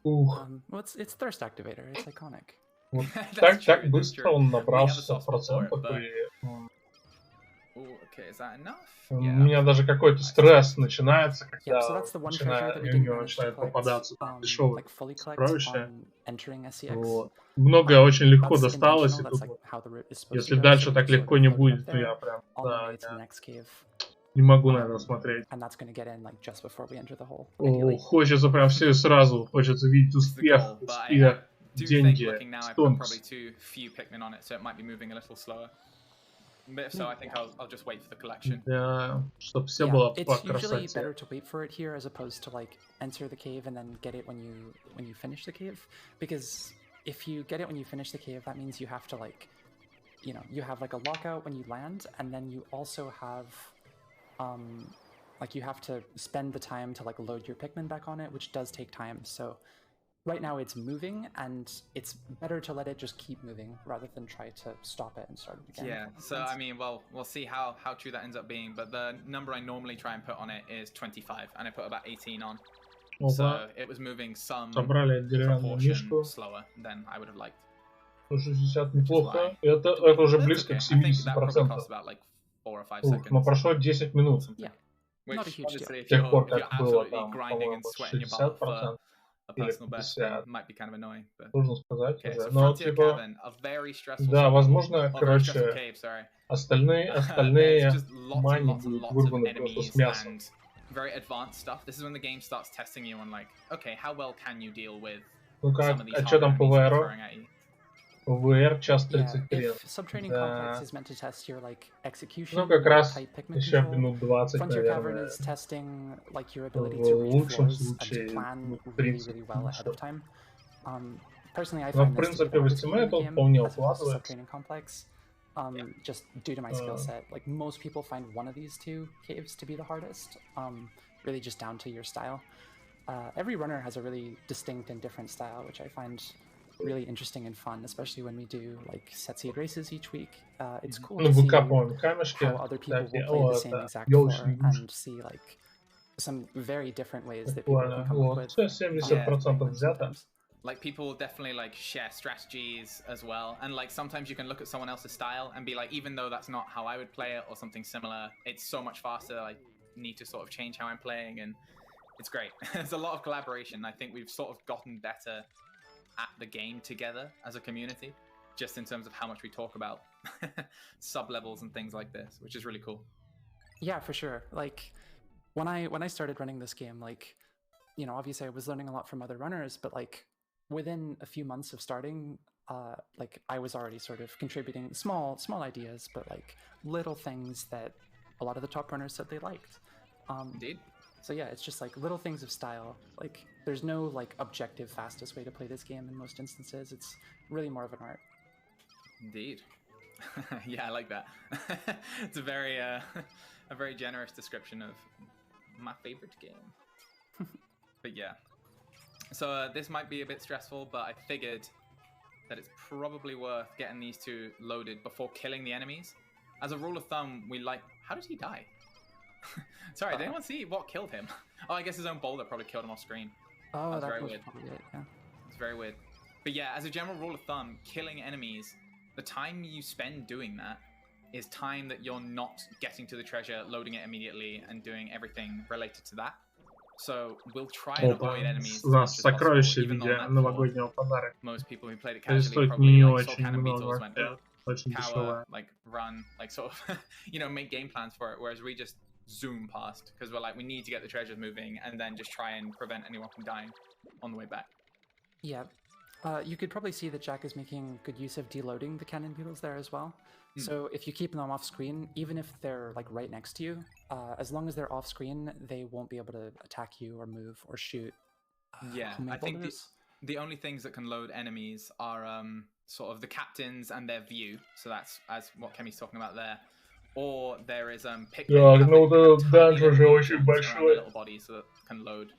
Well, it's thirst activator. It's iconic. Вот так быстро он набрал 60%. Okay, is that enough? У меня даже какой-то стресс начинается, когда начинает попадаться дешевые сокровища. Вот. Многое очень легко досталось, и тут вот, если дальше так легко не будет, то я прям не могу, наверное, смотреть. Хочется прям все сразу, хочется видеть успех, деньги, стонкс. But if so, I think I'll just wait for the collection. Yeah, чтобы все было по красоте. It's usually better to wait for it here as opposed to like enter the cave and then get it when you finish the cave, because if you get it when you finish the cave, that means you have to like, you know, you have like a lockout when you land, and then you also have like you have to spend the time to like load your Pikmin back on it, which does take time. So right now it's moving, and it's better to let it just keep moving rather than try to stop it and start it again. Yeah, so I mean, well, we'll see how true that ends up being, but the number I normally try and put on it is 25, and I put about 18 on. So it was moving some proportion slower than I would have liked. 160 неплохо, это уже близко к 70%. Но прошло 10 минут. Which, с тех пор, как было там, по-моему, 60%. Или 50. Нужно сказать уже. Но типа, да, возможно, короче, остальные мани будут вырваны просто с мясом. Very advanced stuff. This is when the game starts testing you on like, okay, how well can you deal with some of these hard enemies throwing at you? VR час 33. Да. Ну, как раз еще минут 20, наверное. В лучшем случае, в принципе, но в принципе в Ultimate он вполне укладывается. Just due to my skill set, like most people find one of these two caves to be the hardest, really just down to your style. Every runner has a really distinct and different style, which I find really interesting and fun, especially when we do like set seed races each week. It's cool to see how other people will play the same exact floor and see like some very different ways that people can come up with. 70% взято. Like people definitely like share strategies as well, and like sometimes you can look at someone else's style and be like, even though that's not how I would play it or something similar, it's so much faster. I need to sort of change how I'm playing, and it's great. There's a lot of collaboration. I think we've sort of gotten better at the game together as a community, just in terms of how much we talk about sub levels and things like this, which is really cool. Yeah, for sure. Like when I started running this game, like, you know, obviously I was learning a lot from other runners, but like within a few months of starting, like I was already sort of contributing small ideas, but like little things that a lot of the top runners said they liked. Indeed. So yeah, it's just like little things of style. Like there's no like objective fastest way to play this game in most instances. It's really more of an art. Indeed. Yeah, I like that. It's a very generous description of my favorite game. But yeah. So this might be a bit stressful, but I figured that it's probably worth getting these two loaded before killing the enemies. As a rule of thumb, we like... How did he die? Sorry, did anyone see what killed him? Oh, I guess his own boulder probably killed him off screen. Oh, that's very weird. weird. Probably it, yeah. It's very weird. But yeah, as a general rule of thumb, killing enemies, the time you spend doing that is time that you're not getting to the treasure, loading it immediately, and doing everything related to that. So we'll try and avoid enemies as much as possible, even though most people who played it casually probably like, saw cannon beetles, went, cower, like run, like sort of, you know, make game plans for it, whereas we just zoom past because we're like, we need to get the treasures moving and then just try and prevent anyone from dying on the way back. Yeah. You could probably see that Jack is making good use of deloading the cannon beetles there as well. So if you keep them off screen, even if they're like right next to you, as long as they're off screen, they won't be able to attack you or move or shoot. Yeah, I think the only things that can load enemies are sort of the captains and their view. So that's as what Kemi's talking about there. Or there is Pikmin little body so that can load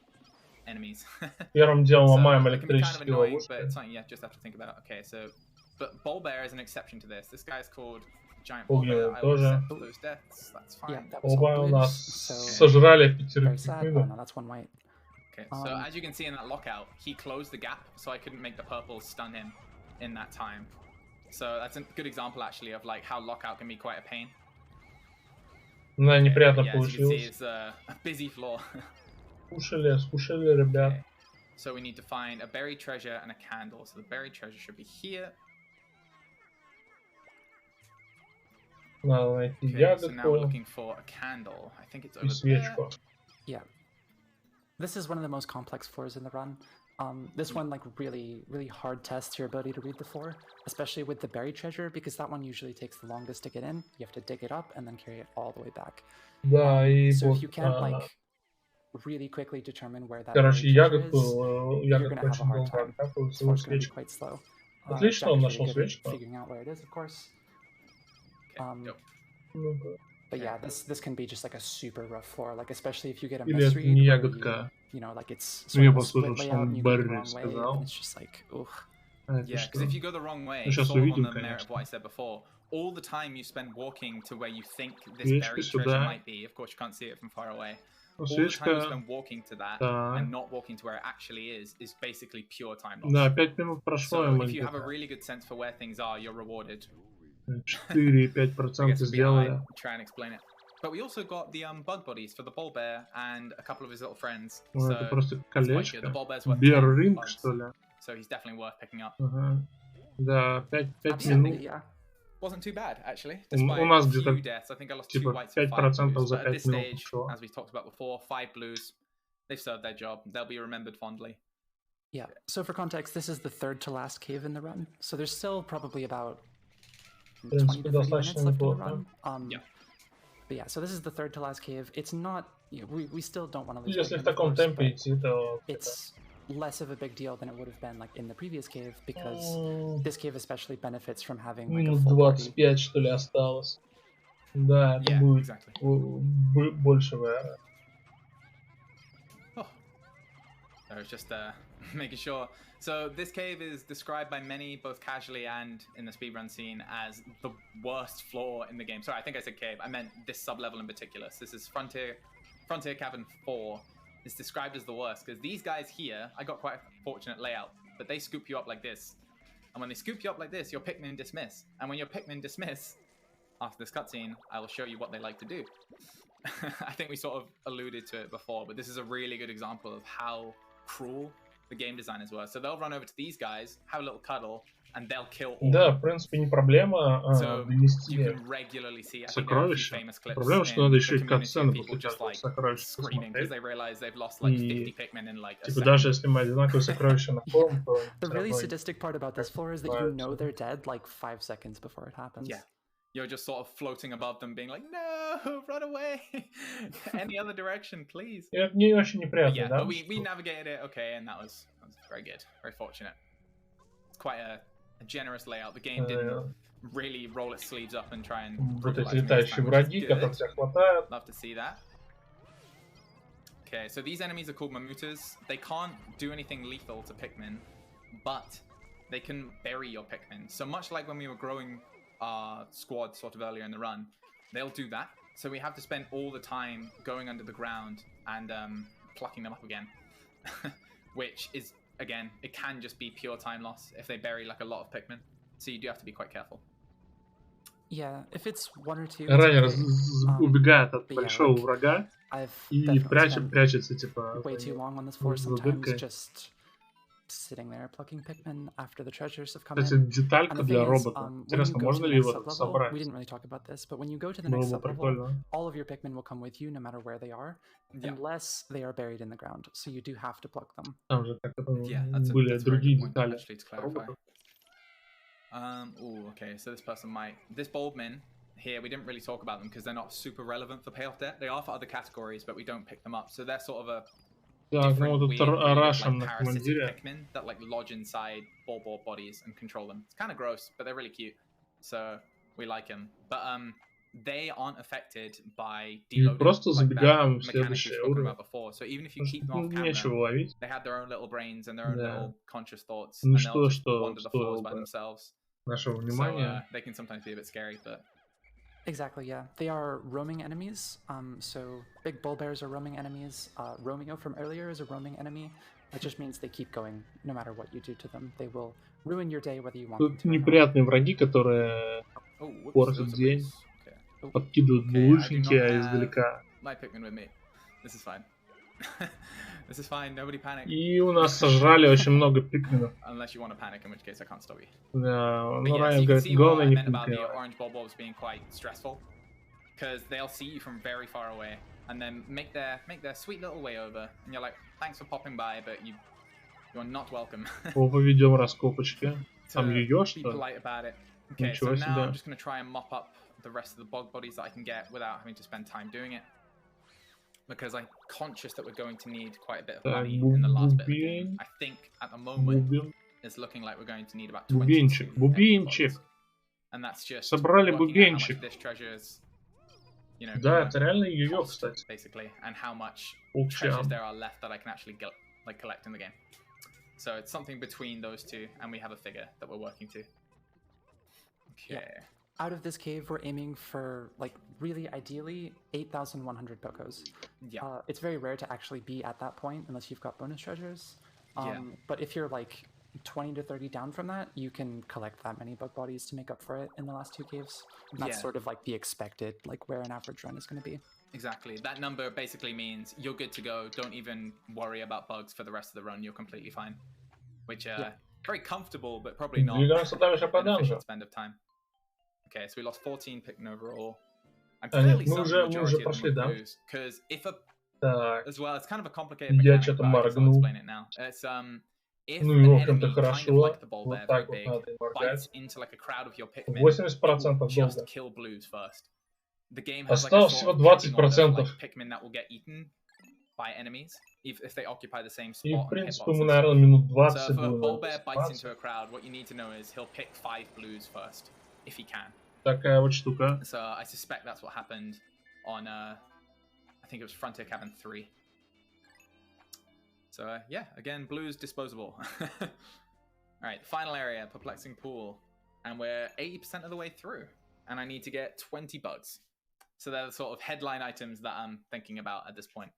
enemies. Первым делом ломаем it can be kind of электрические annoying, but ловушки. it's something you just have to think about. Okay, so but Ball Bear is an exception to this. This guy's called Giant Ball Bear. I will accept those deaths. That's fine. Оба у нас сожрали пятерых Pikmin. That's one white. Okay, so as you can see in that lockout, he closed the gap, so I couldn't make the purple stun him in that time. So that's a good example actually of like how lockout can be quite a pain. Да, неприятно As you can see, получилось. it's a busy floor. Скушали, ребят. Okay. So we need to find a buried treasure and a candle. So the buried treasure should be here. Надо найти Okay, so now we're ягодку looking for a candle. I think it's и over свечку. Yeah. This is one of the most complex floors in the run. This one like really hard tests your ability to read the floor, especially with the buried treasure, because that one usually takes the longest to get in. You have to dig it up and then carry it all the way back. Да, и So вот, if you can't like really quickly determine where that короче, buried treasure is, ягодку you're gonna have a очень hard долго time. откапывать This его floor's gonna be свечку. quite slow. Отлично, Jack он is нашел really good at свечку. figuring out where it is, of course. Okay, go. Ну-ка. But yeah, this can be just like a super rough floor, like especially if you get a Или это misread не where ягодка. you know, like it's Ну, я sort of a split послушал, что layout and он you go the Барри wrong way, сказал. and it's just like, ugh. Это Yeah, because что? if you go the wrong way, Ну, сейчас sort of on увидим, the merit of what I конечно. said before, all the time you spend walking to where you think this Свечка buried treasure сюда. might be. Of course, you can't see it from far away. Ну, All the time you свечка. spend walking to that Так. and not walking to where it actually is basically pure time loss. Да, 5 минут прошло, и So мы if you have a где-то really good sense for where things are, you're rewarded. 4,5% I guess would be how сделали. I'd try and explain it. But we also got the bug bodies for the Ball Bear and a couple of his little friends. Ну, So это просто that's quite good. колечко. The Ball Bear's worth 10 Бер-ринг, bugs, что ли? so he's definitely worth picking up. Ага. Да, 5 Absolutely, минут. yeah. Wasn't too bad actually. У Despite нас a где-то few deaths, I think I lost типа 2 whites and 5 5% blues. за But at 5 this минут stage, ушло. as we talked about before, 5 blues, they've served their job. They'll be remembered fondly. Yeah. So for context, this is the third to last cave in the run. So there's still probably about 20 to 30 minutes left in the run. Yeah. But yeah, so this is the third to last cave. It's not, you know, we still don't want to lose. Если в Pikmin, of таком course, темпе but идти, то it's less of a big deal than it would have been like in the previous cave, because this cave especially benefits from having like a минут full body. 25, что ли, осталось. Да, это Yeah, будет exactly. больше VR. Oh. So it's just making sure. So this cave is described by many, both casually and in the speedrun scene, as the worst floor in the game. Sorry, I think I said cave. I meant this sub-level in particular. So this is Frontier Cavern 4. It's described as the worst because these guys here, I got quite a fortunate layout, but they scoop you up like this. And when they scoop you up like this, your Pikmin dismiss. And when your Pikmin dismiss, after this cutscene, I will show you what they like to do. I think we sort of alluded to it before, but this is a really good example of how cruel the game designers were. So they'll run over to these guys, have a little cuddle, and they'll kill all. Да, в принципе, не проблема So донести you can regularly see, I think there are a few сокровища. famous clips Проблема, что in надо the еще и community катсцены of после people just каждого like сокровища screaming because посмотреть. they realize they've lost like 50 И Pikmin in like a типа second. даже если мы одинаковые сокровища находим, то The всё really равно sadistic part about this floor is that you know they're dead like 5 seconds before it happens. Yeah. You're just sort of floating above them, being like, no, run away. Any other direction, please. И это не очень But неприятно, yeah, да? but we navigated it okay, and that was very good, very fortunate. It's quite a generous layout. The game didn't really roll its sleeves up and try and Вот brutalize эти me this летающие time, which враги, is good. которых тебя хватает. Love to see that. Okay, so these enemies are called Mamutas. They can't do anything lethal to Pikmin, but they can bury your Pikmin. So much like when we were growing our squad sort of earlier in the run, they'll do that. So we have to spend all the time going under the ground and plucking them up again. Which is, again, it can just be pure time loss if they bury like a lot of Pikmin. So you do have to be quite careful. Yeah, if it's 1 or 2. Раннер it's okay. убегает от but yeah, большого like, врага I've и definitely spent прячется типа way too long on this floor за sometimes, дыркой. just sitting there plucking Pikmin after the treasures have come Кстати, in. деталька And the для thing is, робота. when you Интересно, go to можно the ли next его sublevel, собрать? we didn't really talk about this, but when you go to the Было next бы sublevel, прикольно. all of your Pikmin will come with you no matter where they are, Yeah. unless they are buried in the ground. So you do have to pluck them. Там же как Yeah, that's были a very другие good point, детали actually, to clarify. роботов. Okay, so this person might... This Bulbmin here, we didn't really talk about them because they're not super relevant for payoff debt. They are for other categories, but we don't pick them up. So they're sort of different weird like parasitic Pikmin that like lodge inside ball bodies and control them. It's kind of gross, but they're really cute, so we like them. But they aren't affected by deloading. Просто забегаем в mechanic we've следующий spoken уровень. about before. So even if you keep them off Нечего camera, ловить. they have their own little brains and their own little conscious thoughts, Ну and they'll just что wander the floors by themselves. Нашего So внимания. they can sometimes be a bit scary, but exactly, yeah. They are roaming enemies. So big bull bears are roaming enemies. Romeo from earlier is a roaming enemy. That just means they keep going no matter what you do to them. They will ruin your day whether you want them Тут to. неприятные враги, которые портят день, подкидывают булыжники, а издалека. My Pikmin with me. This is fine. This is fine. Nobody panic. И у нас сожрали очень много пикминов. Unless you want to panic, in which case I can't stop you. Да, ну But Райан you can говорит, see what главное I не meant about the паниковать. orange bulbs being quite stressful, because they'll see you from very far away and then make their sweet little way over, and you're like, thanks for popping by, but you're not welcome. Поведем раскопочки. Там ее Be что? polite about it. Okay, so Ничего now себе. I'm just going to try and mop up the rest of the bog bodies that I can get without having to spend time doing it, because I'm conscious that we're going to need quite a bit of money in the last bit of the game. I think at the moment it's looking like we're going to need about 22 Бубенчик. and that's just Собрали working out how much бубенчик. this treasure is, you know, Да, это реально ее, кстати. basically, and how much Ух, treasures there are left that I can actually get, like, collect in the game. So it's something between those two, and we have a figure that we're working to. Okay. Yeah. Out of this cave, we're aiming for, like, really ideally 8,100 Pokos. Yeah. It's very rare to actually be at that point unless you've got bonus treasures. Yeah. But if you're like 20 to 30 down from that, you can collect that many bug bodies to make up for it in the last two caves. And that's sort of like the expected, like where an average run is going to be. Exactly. That number basically means you're good to go. Don't even worry about bugs for the rest of the run. You're completely fine. Which, very comfortable, but probably not an efficient spend of time. Okay, so we lost 14 Pikmin overall. I'm fairly certain the majority of them were blues, because if a... As well, it's kind of a complicated mechanic, but I guess I'll explain it now. It's, if an enemy kind of like the ball bear, very big, bites into like a crowd of your Pikmin, it will just kill blues first. The game has like a sort of pecking order of, like, Pikmin that will get eaten by enemies if they occupy the same spot. В принципе, мы, наверное, минут 20 so if a bull bear bites into a crowd, what you need to know is he'll pick 5 blues first, if he can. Такая вот штука. So I suspect that's what happened on, I think it was Frontier Cabin 3. So yeah, again, blues disposable. Alright, final area, Perplexing Pool. And we're 80% of the way through. And I need to get 20 bugs. So they're the sort of headline items that I'm thinking about at this point.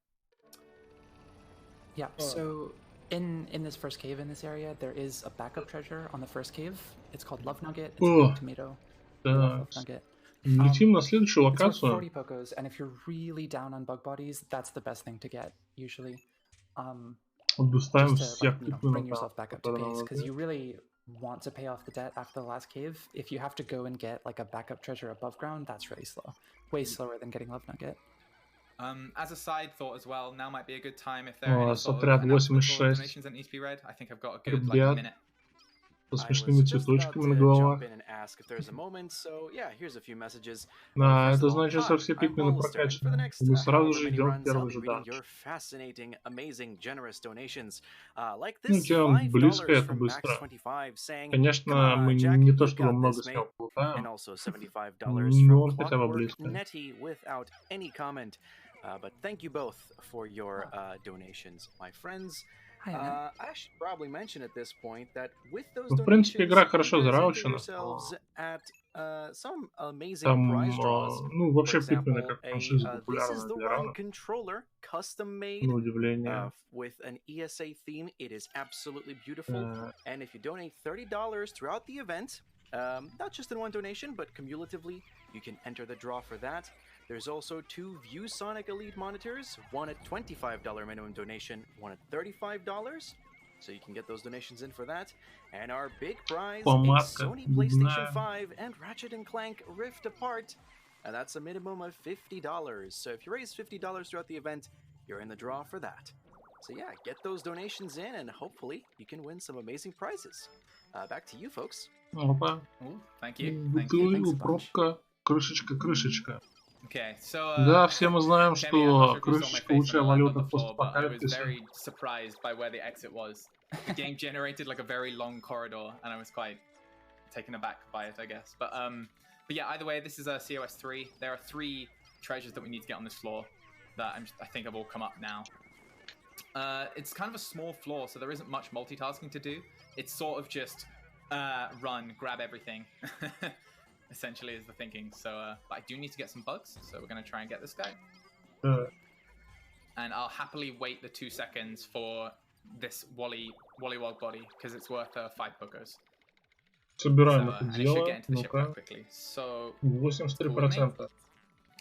Yeah, so in this first cave in this area, there is a backup treasure on the first cave. It's called Love Nugget. It's a tomato. Love Nugget. Летим на следующую локацию. 40 Pokos, and if you're really down on bug bodies, that's the best thing to get, usually. Just to, like, bring yourself back up to pace, because you really want to pay off the debt after the last cave. If you have to go and get like a backup treasure above ground, that's really slow. Way slower than getting Love Nugget. As a side thought as well, now might be a good time if there are any sort of donations that need to be read. I think I've got a good minute. Со смешными цветочками на головах. Да, это значит, что все пикмены прокачаны. Мы сразу же идем в первый же данж. Ну, тем близко это быстро. Конечно, мы не то чтобы много с него получаем, но он хотя бы близко. But thank you both for your donations, my friends. I should probably mention at this point that with those В принципе, игра хорошо donations, зараучена. some amazing Там, prize draws. ну, вообще For example, пикмены как франшиза this is популярна the для one ранов. controller, custom made, На удивление. with an ESA theme. It is absolutely beautiful. And if you donate $30 throughout the event, not just in one donation, but cumulatively, you can enter the draw for that. There's also 2 ViewSonic Elite monitors, one at $25 minimum donation, one at $35. So you can get those donations in for that. And our big prize, a Sony PlayStation 5 and Ratchet & Clank Rift Apart. And that's a minimum of $50. So if you raise $50 throughout the event, you're in the draw for that. So yeah, get those donations in and hopefully you can win some amazing prizes. Back to you, folks. Опа. Thank you. Бутылка, пробка, крышечка. Okay, so, да, все мы знаем, что крышечка лучшая валюта в I was постапокалипсисе. very surprised by where the exit was. The game generated like a very long corridor, and I was quite taken aback by it, I guess. But yeah, either way, this is a COS 3. There are 3 treasures that we need to get on this floor that I think have all come up now. It's kind of a small floor, so there isn't much multitasking to do. It's sort of just run, grab everything. Essentially is the thinking. So but I do need to get some bugs, so we're going to try and get this guy. And I'll happily wait the 2 seconds for this Wollywog body, because it's worth 5 pokos. Собираем это And it should дело. get into the ship quite Ну-ка. quickly. So 83%.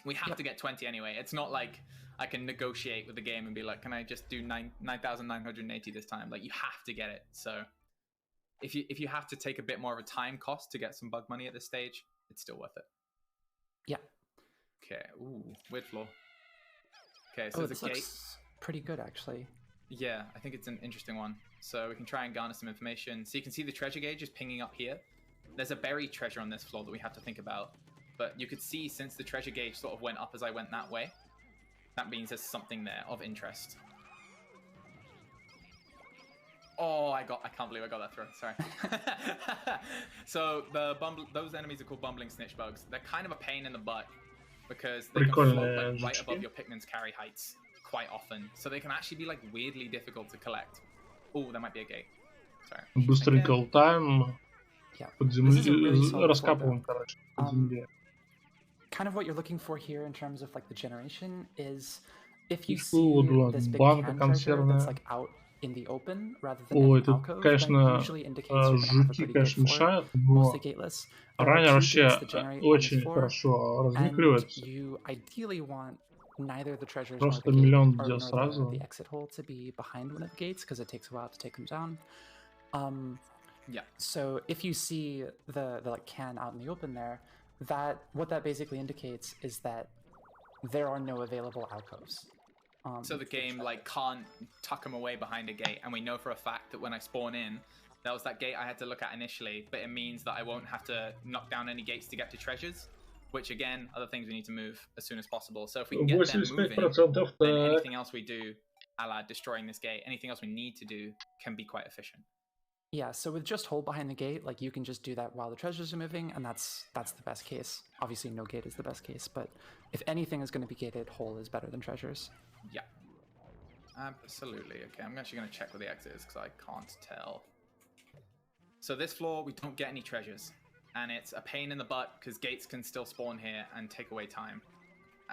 we have to get 20 anyway. It's not like I can negotiate with the game and be like, can I just do 9,980 this time? Like, you have to get it. So if you have to take a bit more of a time cost to get some bug money at this stage, it's still worth it. Yeah. Okay. Ooh, weird floor. Okay, so this the gate looks pretty good, actually. Yeah, I think it's an interesting one. So we can try and garner some information. So you can see the treasure gauge is pinging up here. There's a buried treasure on this floor that we have to think about. But you could see, since the treasure gauge sort of went up as I went that way, that means there's something there of interest. Oh, I can't believe I got that through. Sorry. So those enemies are called bumbling snitch bugs. They're kind of a pain in the butt because they can float like right above your Pikmin's carry heights quite often. So they can actually be like weirdly difficult to collect. Oh, there might be a gate. Sorry. Быстренько лутаем. Под землей, раскапываем, короче, под земле. Kind of what you're looking for here in terms of like the generation is if you see this big can treasure that's like out in the open rather than in an alcove, that usually indicates you're going to have a pretty good floor, mostly gateless. Ранее вообще очень хорошо разыгрывается. You ideally want neither the treasures Просто nor миллион the, дел gate, сразу. or the exit hole to be behind one of the gates because it takes a while to take them down. Yeah. So if you see the like can out in the open there, what that basically indicates is that there are no available alcoves. So the game like can't tuck them away behind a gate, and we know for a fact that when I spawn in, that was that gate I had to look at initially, but it means that I won't have to knock down any gates to get to treasures, which again are the things we need to move as soon as possible. So if we can get them moving, then anything else we do, a la destroying this gate, anything else we need to do can be quite efficient. Yeah, so with just hold behind the gate, like you can just do that while the treasures are moving, and that's the best case. Obviously, no gate is the best case, but if anything is going to be gated, hole is better than treasures. Yeah, absolutely. Okay, I'm actually going to check where the exit is because I can't tell. So this floor, we don't get any treasures, and it's a pain in the butt because gates can still spawn here and take away time,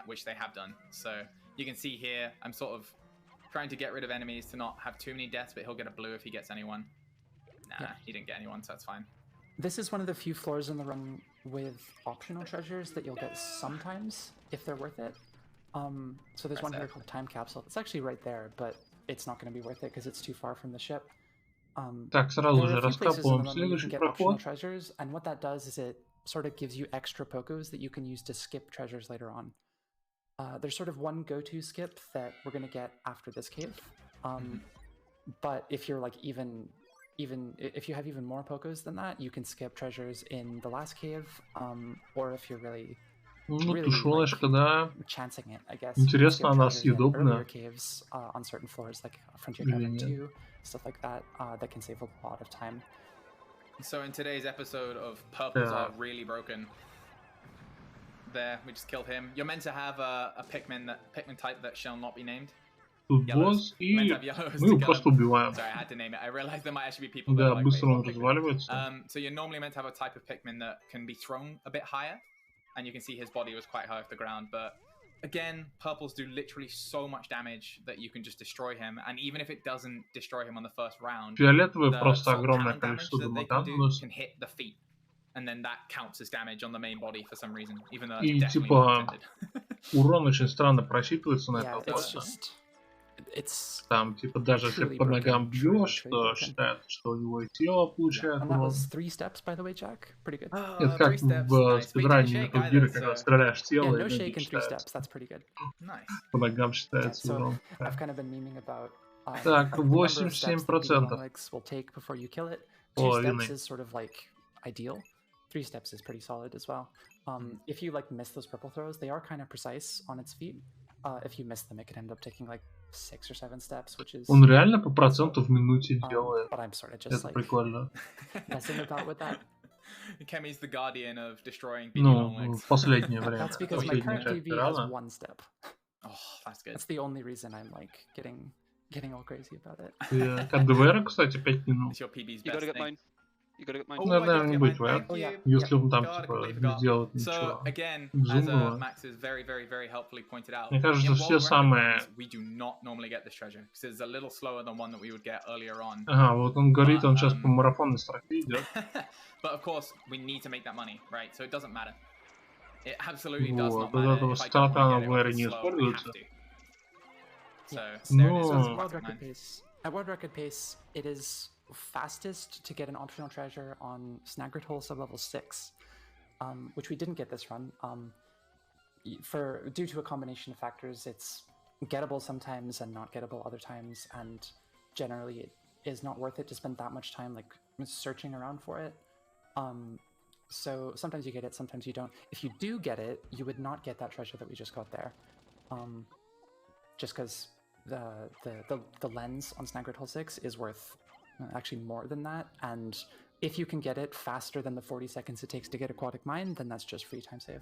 which they have done. So you can see here, I'm sort of trying to get rid of enemies to not have too many deaths, but he'll get a blue if he gets anyone. Nah, he didn't get anyone, so that's fine. This is one of the few floors in the run with optional treasures that you'll get sometimes if they're worth it. So there's one here called Time Capsule. It's actually right there, but it's not going to be worth it because it's too far from the ship. Так, сразу же раскапываем следующий проход. Treasures, and what that does is it sort of gives you extra pokos that you can use to skip treasures later on. There's sort of one go-to skip that we're going to get after this cave. But if you're like even if you have even more pokos than that, you can skip treasures in the last cave, or if you're really тушёночка, да. chancing it, I guess. Интересно, она съедобная. Caves on certain floors, like Frontier Cavern 2, stuff like that, that can save a lot of time. So in today's episode of Purples Are Really Broken, there, we just killed him. You're meant to have a Pikmin type that shall not be named. Тут босс, и мы его просто убиваем. Sorry, I had to name it. I realized there might actually be people Да, that быстро он разваливается. So you're normally meant to have a type of Pikmin that can be thrown a bit higher, and you can see his body was quite high off the ground, but again, purples do literally so much damage that you can just destroy him, and even if it doesn't destroy him on the first round, фиолетовые просто огромное количество дамага can hit the feet, and then that counts as damage on the main body for some reason, even though и that's definitely типа not intended. урон очень странно просчитывается на этого босса. Там, типа, даже если по ногам бьешь, то считается, что у него и тело получает урон. Это как в спидране Metal Gear, когда стреляешь в тело, и ноги считаются. По ногам считается урон. Так, 87%. Половины. 3 steps is pretty solid as well. If you like miss those purple throws, they are kind of precise on its feet. If you miss them, it can end up taking like 6 or 7 steps, which is. Он реально по проценту в минуте делает. But I'm sort of just Это прикольно. Messing about with that. Kemi's the guardian of destroying BD Ну, long в последнее время. That's because my current PB has 1 step. Oh, that's good. That's the only reason I'm like getting all crazy about it. КДВР, кстати, 5 минут. It's your PB's You best gotta get thing. mine. You gotta get mine. Наверное, не будет вариант. Если он там, God, I типа, completely не forgot. сделает So ничего again, as безумного. Max has very helpfully pointed out, Мне кажется, in все world самые... records, we do not normally get this treasure because it's a little slower than one that we would get earlier on. Ага, вот он говорит, он сейчас по марафонной строке идет. But of course, we need to make that money, right? So it doesn't matter. It absolutely does Вот, not matter. If I don't want to get it, ВР it's не slow, I have используется. to. So, Но... At world record pace, it is fastest to get an optional treasure on Snaggered Hole sublevel 6, which we didn't get this run. Due to a combination of factors, it's gettable sometimes and not gettable other times, and generally it is not worth it to spend that much time like searching around for it. So sometimes you get it, sometimes you don't. If you do get it, you would not get that treasure that we just got there, just because the lens on Snaggered Hole 6 is worth actually more than that, and if you can get it faster than the 40 seconds it takes to get Aquatic Mine, then that's just free time save.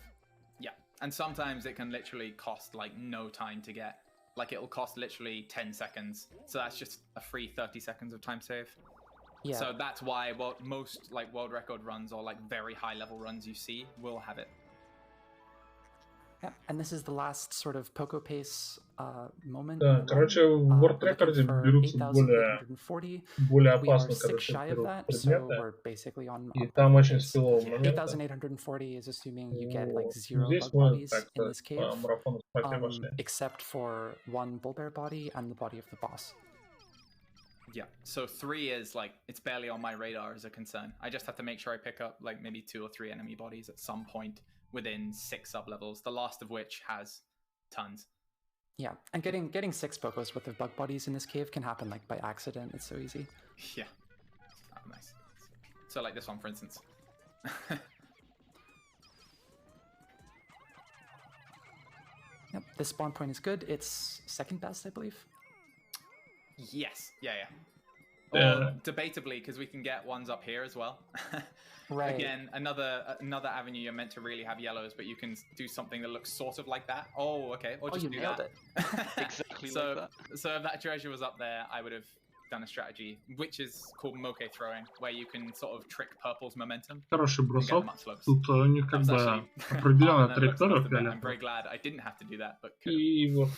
Yeah, and sometimes it can literally cost like no time to get. Like it'll cost literally 10 seconds, so that's just a free 30 seconds of time save. Yeah. So that's why most like world record runs or like very high level runs you see will have it. Yeah, and this is the last sort of Poco pace moment. Да, короче, в World Record берутся более опасные, короче, предметы, и там очень скилловый момент. 8840 is assuming you get like 0 bug bodies in this cave, except for 1 bullbear body and the body of the boss. Yeah, so 3 is like, it's barely on my radar as a concern. I just have to make sure I pick up like maybe 2 or 3 enemy bodies at some point within 6 sub-levels, the last of which has tons. Yeah, and getting 6 Pocos with the bug bodies in this cave can happen like by accident. It's so easy. Yeah. Oh, nice. So like this one, for instance. Yep, this spawn point is good. It's second best, I believe. Yes. Yeah. Or debatably, because we can get ones up here as well. Right. Again, another avenue. You're meant to really have yellows, but you can do something that looks sort of like that. Oh, okay. Or just you do nailed that. It. Exactly like that. So if that treasure was up there, I would have done a strategy, which is called moke throwing, where you can sort of trick purple's momentum. Хороший бросок. Тут у них как бы определенная траектория фиолетовая. I'm very glad I didn't have to do that, but И вот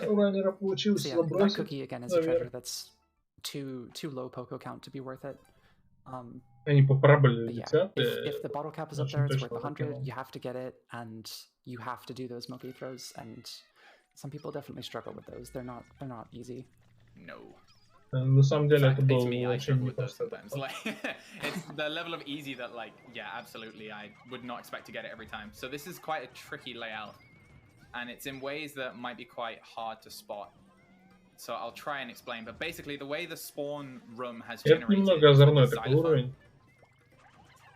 у раннера получилось that cookie again is a treasure that's too low Poco count to be worth it. Они по параболе летят. If the bottle cap is up there, it's worth 100. You have to get it, and you have to do those moke throws. And some people definitely struggle with those. They're not easy. No. На самом деле это было очень непросто. It's the level of easy that, like, yeah, absolutely, I would not expect to get it every time. So this is quite a tricky layout, and it's in ways that might be quite hard to spot. So I'll try and explain. But basically, the way the spawn room has generated. Это немного озорной такой уровень.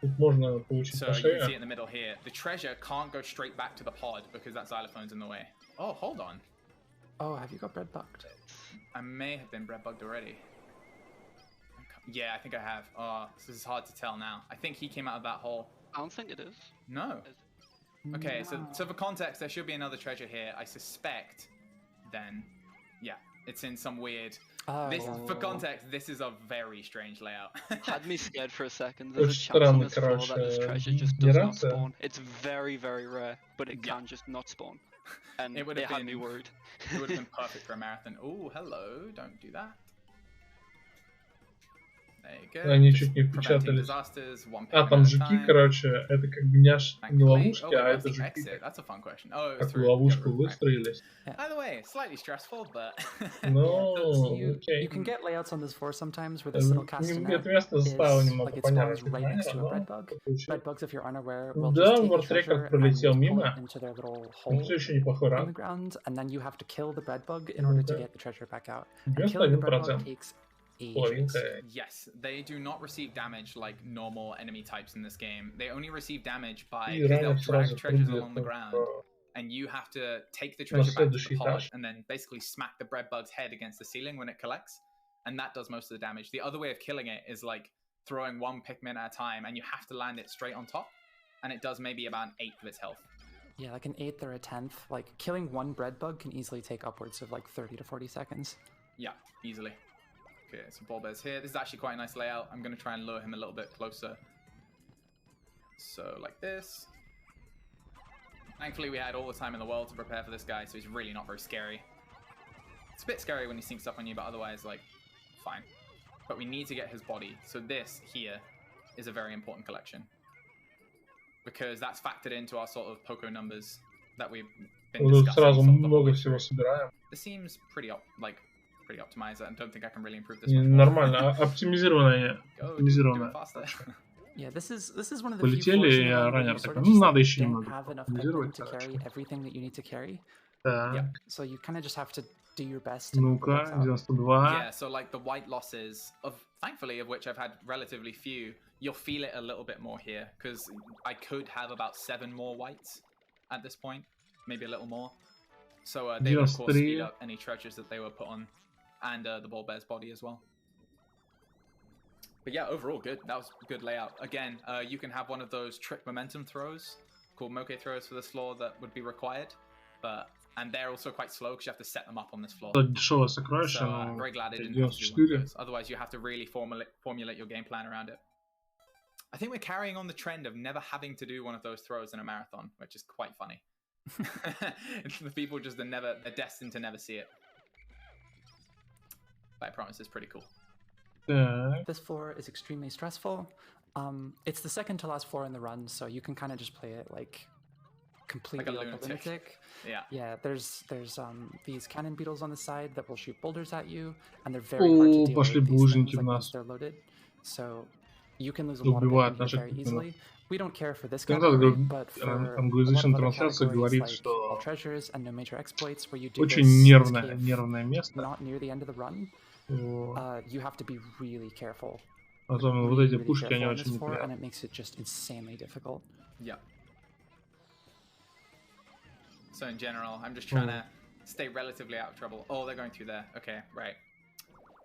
Тут можно получить по шее. So you can see it in the middle here. The treasure can't go straight back to the pod because that xylophone's in the way. Oh, hold on. Oh, have you got bread bugged? I may have been bread bugged already. Yeah, I think I have. Oh, this is hard to tell now. I think he came out of that hole. I don't think it is. No. Okay, so for context, there should be another treasure here. I suspect, then, yeah, it's in some weird. For context, this is a very strange layout. Had me scared for a second. There's a chance on this floor that this treasure just does not spawn. It's very, very rare, but it can just not spawn. And it had me worried. It would have been perfect for a marathon. Oh, hello! Don't do that. There you go. Они чуть не впечатались. Там жуки, короче, это как бы не ловушки, а это жуки. Такую ловушку выстроились. By the way, slightly stressful, but. No, okay. You can get layouts on this floor sometimes where this little castanet место заставило немного it понятно. spawns right next to a bread bug. Bread bugs, if you're unaware, will Да, just take World the treasure Record пролетел and мимо. into their little hole Все еще неплохой in the ранг. ground, and then you have to kill the bread bug in order to get the treasure back out. And 91%. killing the bread bug takes ages. Yes, they do not receive damage like normal enemy types in this game. They only receive damage by И because ранят they'll drag сразу treasures прыгают along the ground, в and you have to take the на treasure back to the следующий pod этаж. and then basically smack the bread bug's head against the ceiling when it collects, and that does most of the damage. The other way of killing it is like throwing one Pikmin at a time, and you have to land it straight on top, and it does maybe about an eighth of its health. Yeah, like an eighth or a tenth. Like killing one bread bug can easily take upwards of like 30 to 40 seconds. Yeah, easily. Okay, so Bulbear's here. This is actually quite a nice layout. I'm going to try and lure him a little bit closer. So like this. Thankfully, we had all the time in the world to prepare for this guy, so he's really not very scary. It's a bit scary when he sneaks up on you, but otherwise, like, fine. But we need to get his body. So this here is a very important collection, because that's factored into our sort of Poco numbers that we've been discussing. Сразу много всего собираем. This seems pretty optimized. I don't think I can really improve this. Нормально, оптимизированное. Yeah, this is one of the Полетели, я ранее такой, ну надо еще немного оптимизировать. To carry everything that you need to carry. Так. So you kind of just have to do your best. Ну-ка, 92. Yeah, so like the white losses thankfully of which I've had relatively few, you'll feel it a little bit more here because I could have about 7 more whites at this point, maybe a little more. So they would of course speed up any treasures that they were put on, and the Bulbear's body as well. But yeah, overall good. That was a good layout. Again, you can have one of those trick momentum throws called moke throws for this floor that would be required, and they're also quite slow because you have to set them up on this floor. Дешевое сокровище, so I'm very glad it didn't have to do one of those. Otherwise, you have to really formulate your game plan around it. I think we're carrying on the trend of never having to do one of those throws in a marathon, which is quite funny. The people just they're destined to never see it. But I promise it's pretty cool. This floor is extremely stressful. It's the second to last floor in the run, so you can kind of just play it like completely like a lunatic. Yeah. There's these cannon beetles on the side that will shoot boulders at you, and they're very hard to deal with these things, like, once they're loaded. So you can lose a lot of Pikmin very easily. We don't care for this category, but for англоязычная трансляция говорит, like что treasures and no major exploits, where you do очень this нервное место. Not near the end of the run. You have to be really careful. Особенно вот эти пушки, они очень неприятные. And it makes it just insanely difficult. Yeah. So in general, I'm just trying to stay relatively out of trouble. Oh, they're going through there. Okay, right.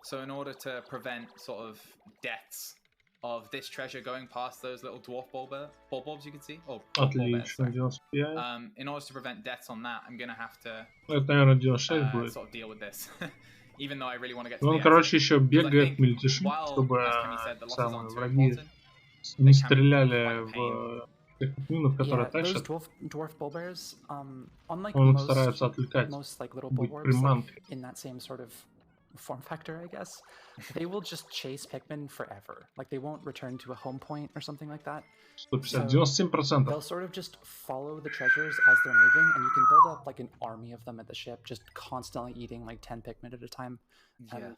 So in order to prevent sort of deaths of this treasure going past those little dwarf bulbs you can see. Oh, отлично, 95. In order to prevent deaths on that, I'm gonna have to sort of deal with this. Even though I really want to get to the короче, еще бегает мельтешит, чтобы самые враги не стреляли в тех Pikminов, которые тащат. Dwarf bulbers, unlike Он их старается отвлекать, most like little быть bulbs приманкой. In that same sort of form factor, I guess, they will just chase Pikmin forever. Like they won't return to a home point or something like that. 97%. They'll sort of just follow the treasures as they're moving, and you can build up like an army of them at the ship, just constantly eating like 10 Pikmin at a time. And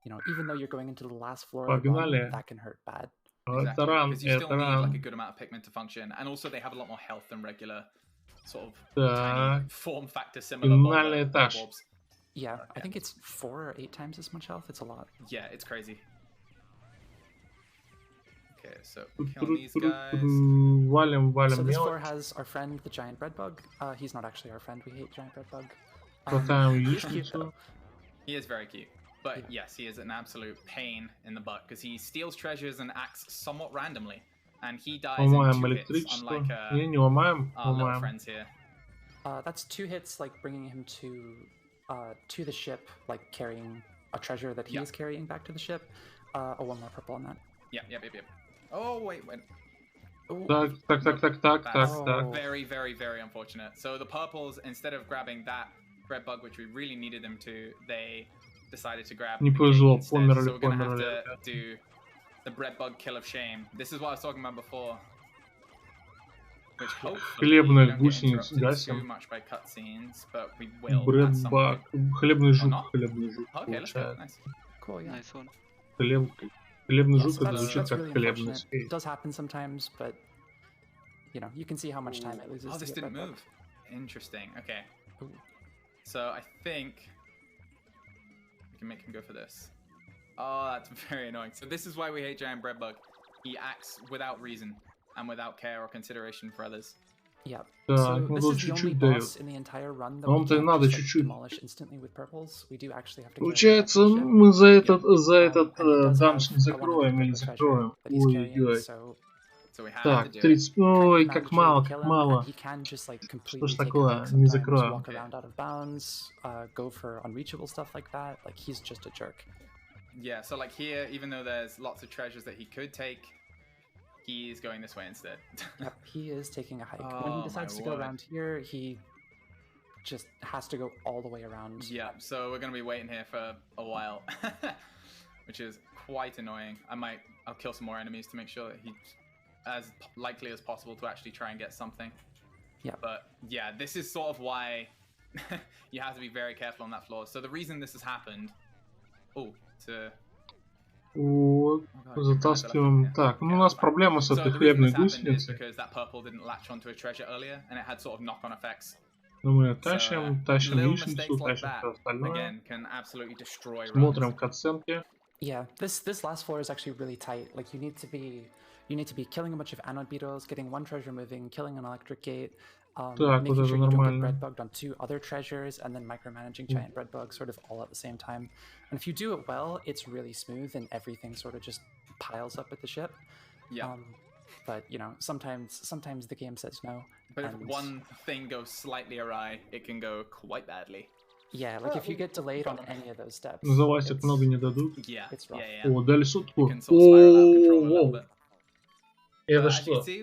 you know, even though you're going into the last floor of the run, that can hurt bad. Exactly, because you still need like a good amount of Pikmin to function, and also they have a lot more health than regular sort of tiny form factor similar bulbs. Yeah, I think it's 4 or 8 times as much health. It's a lot. Yeah, it's crazy. Okay, so kill these guys. So this floor has our friend, the giant bread bug. He's not actually our friend. We hate giant bread bug. He's cute though. He is very cute. But yes, he is an absolute pain in the butt because he steals treasures and acts somewhat randomly. And he dies in 2 hits, unlike our little friends here. That's 2 hits, like bringing him to the ship, like carrying a treasure that he is carrying back to the ship. Oh, 1 more purple on that. Yep. Oh, wait. Так. Very, very, very unfortunate. So the purples, instead of grabbing that bread bug, which we really needed them to, they decided to grab Не повезло, so we're going to have to do the bread bug kill of shame. This is what I was talking about before. Which хлебных гусениц гасим. Too much by cutscenes, but we will. Брэд-баг. Хлебный жук. Okay, let's go. Nice. Cool, yeah. Nice one. Хлебный жук, это звучит как really хлебный. It does happen sometimes, but you know, you can see how much time it loses. Oh, this didn't move. Interesting. Okay. Ooh. So I think we can make him go for this. Oh, that's very annoying. So this is why we hate Giant Breadbug. He acts without reason and without care or consideration for others. Yeah. Так, So ну this тут is the only чуть-чуть дает. boss in the entire run that we Вам-то и can't надо just чуть-чуть. demolish instantly with purples. We do actually have to Получается, мы за этот данж не закроем или закроем. Ой-ой-ой. Так, 30... Ой, как мало, как мало. Что ж такое? Не закроем. Yeah, so like here, even though there's lots of treasures that he could take, he's going this way instead. Yep, he is taking a hike. When he decides to go around here, he just has to go all the way around. Yeah, so we're going to be waiting here for a while, which is quite annoying. I'll kill some more enemies to make sure that he's as likely as possible to actually try and get something. Yeah. But yeah, this is sort of why you have to be very careful on that floor. So the reason this has happened... Вот, затаскиваем. Так, ну у нас проблема с этой хлебной гусеницей. Но мы ее тащим яичницу, тащим все остальное. Смотрим катсценки. Yeah, this last floor is actually really tight. Like you need to be killing a bunch of anode beetles, getting one treasure moving, killing an electric gate, making sure you don't get bread bugged on 2 other treasures, and then micromanaging giant bread bugs sort of all at the same time. And if you do it well, it's really smooth and everything sort of just piles up at the ship. Yeah. But you know, sometimes the game says no. But if one thing goes slightly awry, it can go quite badly. Yeah, like if you get delayed on any of those steps. Залазить много не дадут. Yeah. It's rough. О, дали сотку. О-о-о. Это что? Это 100%,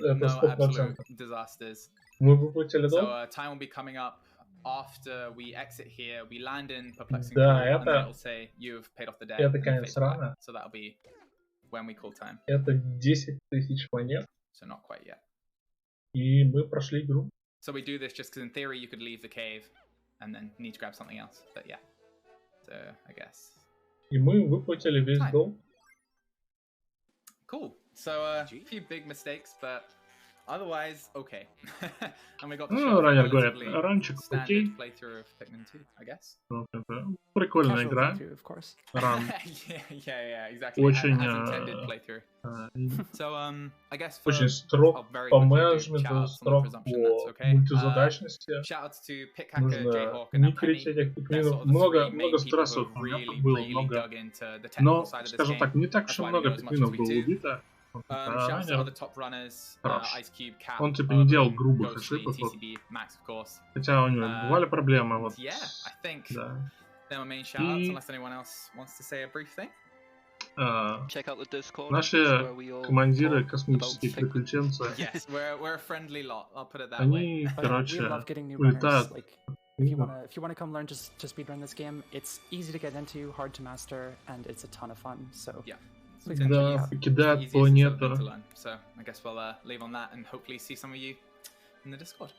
это 100%. Мы выплатили дом? So time will be coming up after we exit here. We land in perplexing. Да, and then it'll say you've paid off the debt. Это конец рана. So that'll be when we call time. Это 10 тысяч монет. So not quite yet. И мы прошли игру. So we do this just because in theory you could leave the cave and then need to grab something else. But yeah. So I guess. И мы выплатили весь долг. Cool. So a few big mistakes, but otherwise okay. And we got the Раннер говорит, ранчик окей. Playthrough of Pikmin 2, I guess. Прикольная игра. Ран. Yeah, exactly. Очень So I guess очень строг по менеджменту, строг по мультизадачности. Нужно не кричать этих пикминов. Много стрессовых моментов было, много. Но, скажем так, не так уж и много пикминов было убито. Он типа не делал грубых ошибок, хотя у него бывали проблемы, вот. Да. И наши командиры, космические приключенцы, они, короче, улетают. If you want to come learn to speedrun this game, it's easy to get into, hard to master, and it's a ton of fun. So да, покидают планету. So I guess we'll leave on that and hopefully see some of you in the Discord.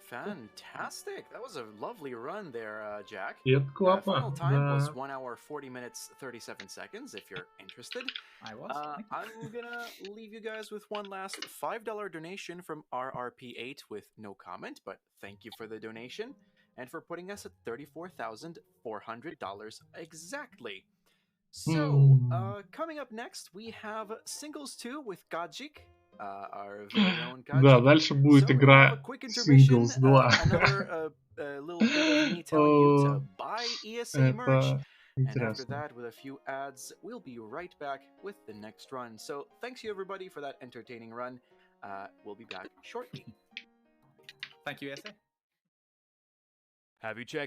Fantastic! That was a lovely run there, Jack. Это классно. Final time was 1 hour 40 minutes 37 seconds. If you're interested, I was. I'm gonna leave you guys with one last $5 donation from RRP8 with no comment, but thank you for the donation and for putting us at $34,400 exactly. So, coming up next, we have Singles 2 with Gajik, our very own Gajik. Да, дальше будет игра Singles 2. Another little bit of me telling you to buy ESA merch. And after that, with a few ads, we'll be right back with the next run. So, thanks you everybody for that entertaining run. We'll be back shortly. Thank you, ESA. Have you checked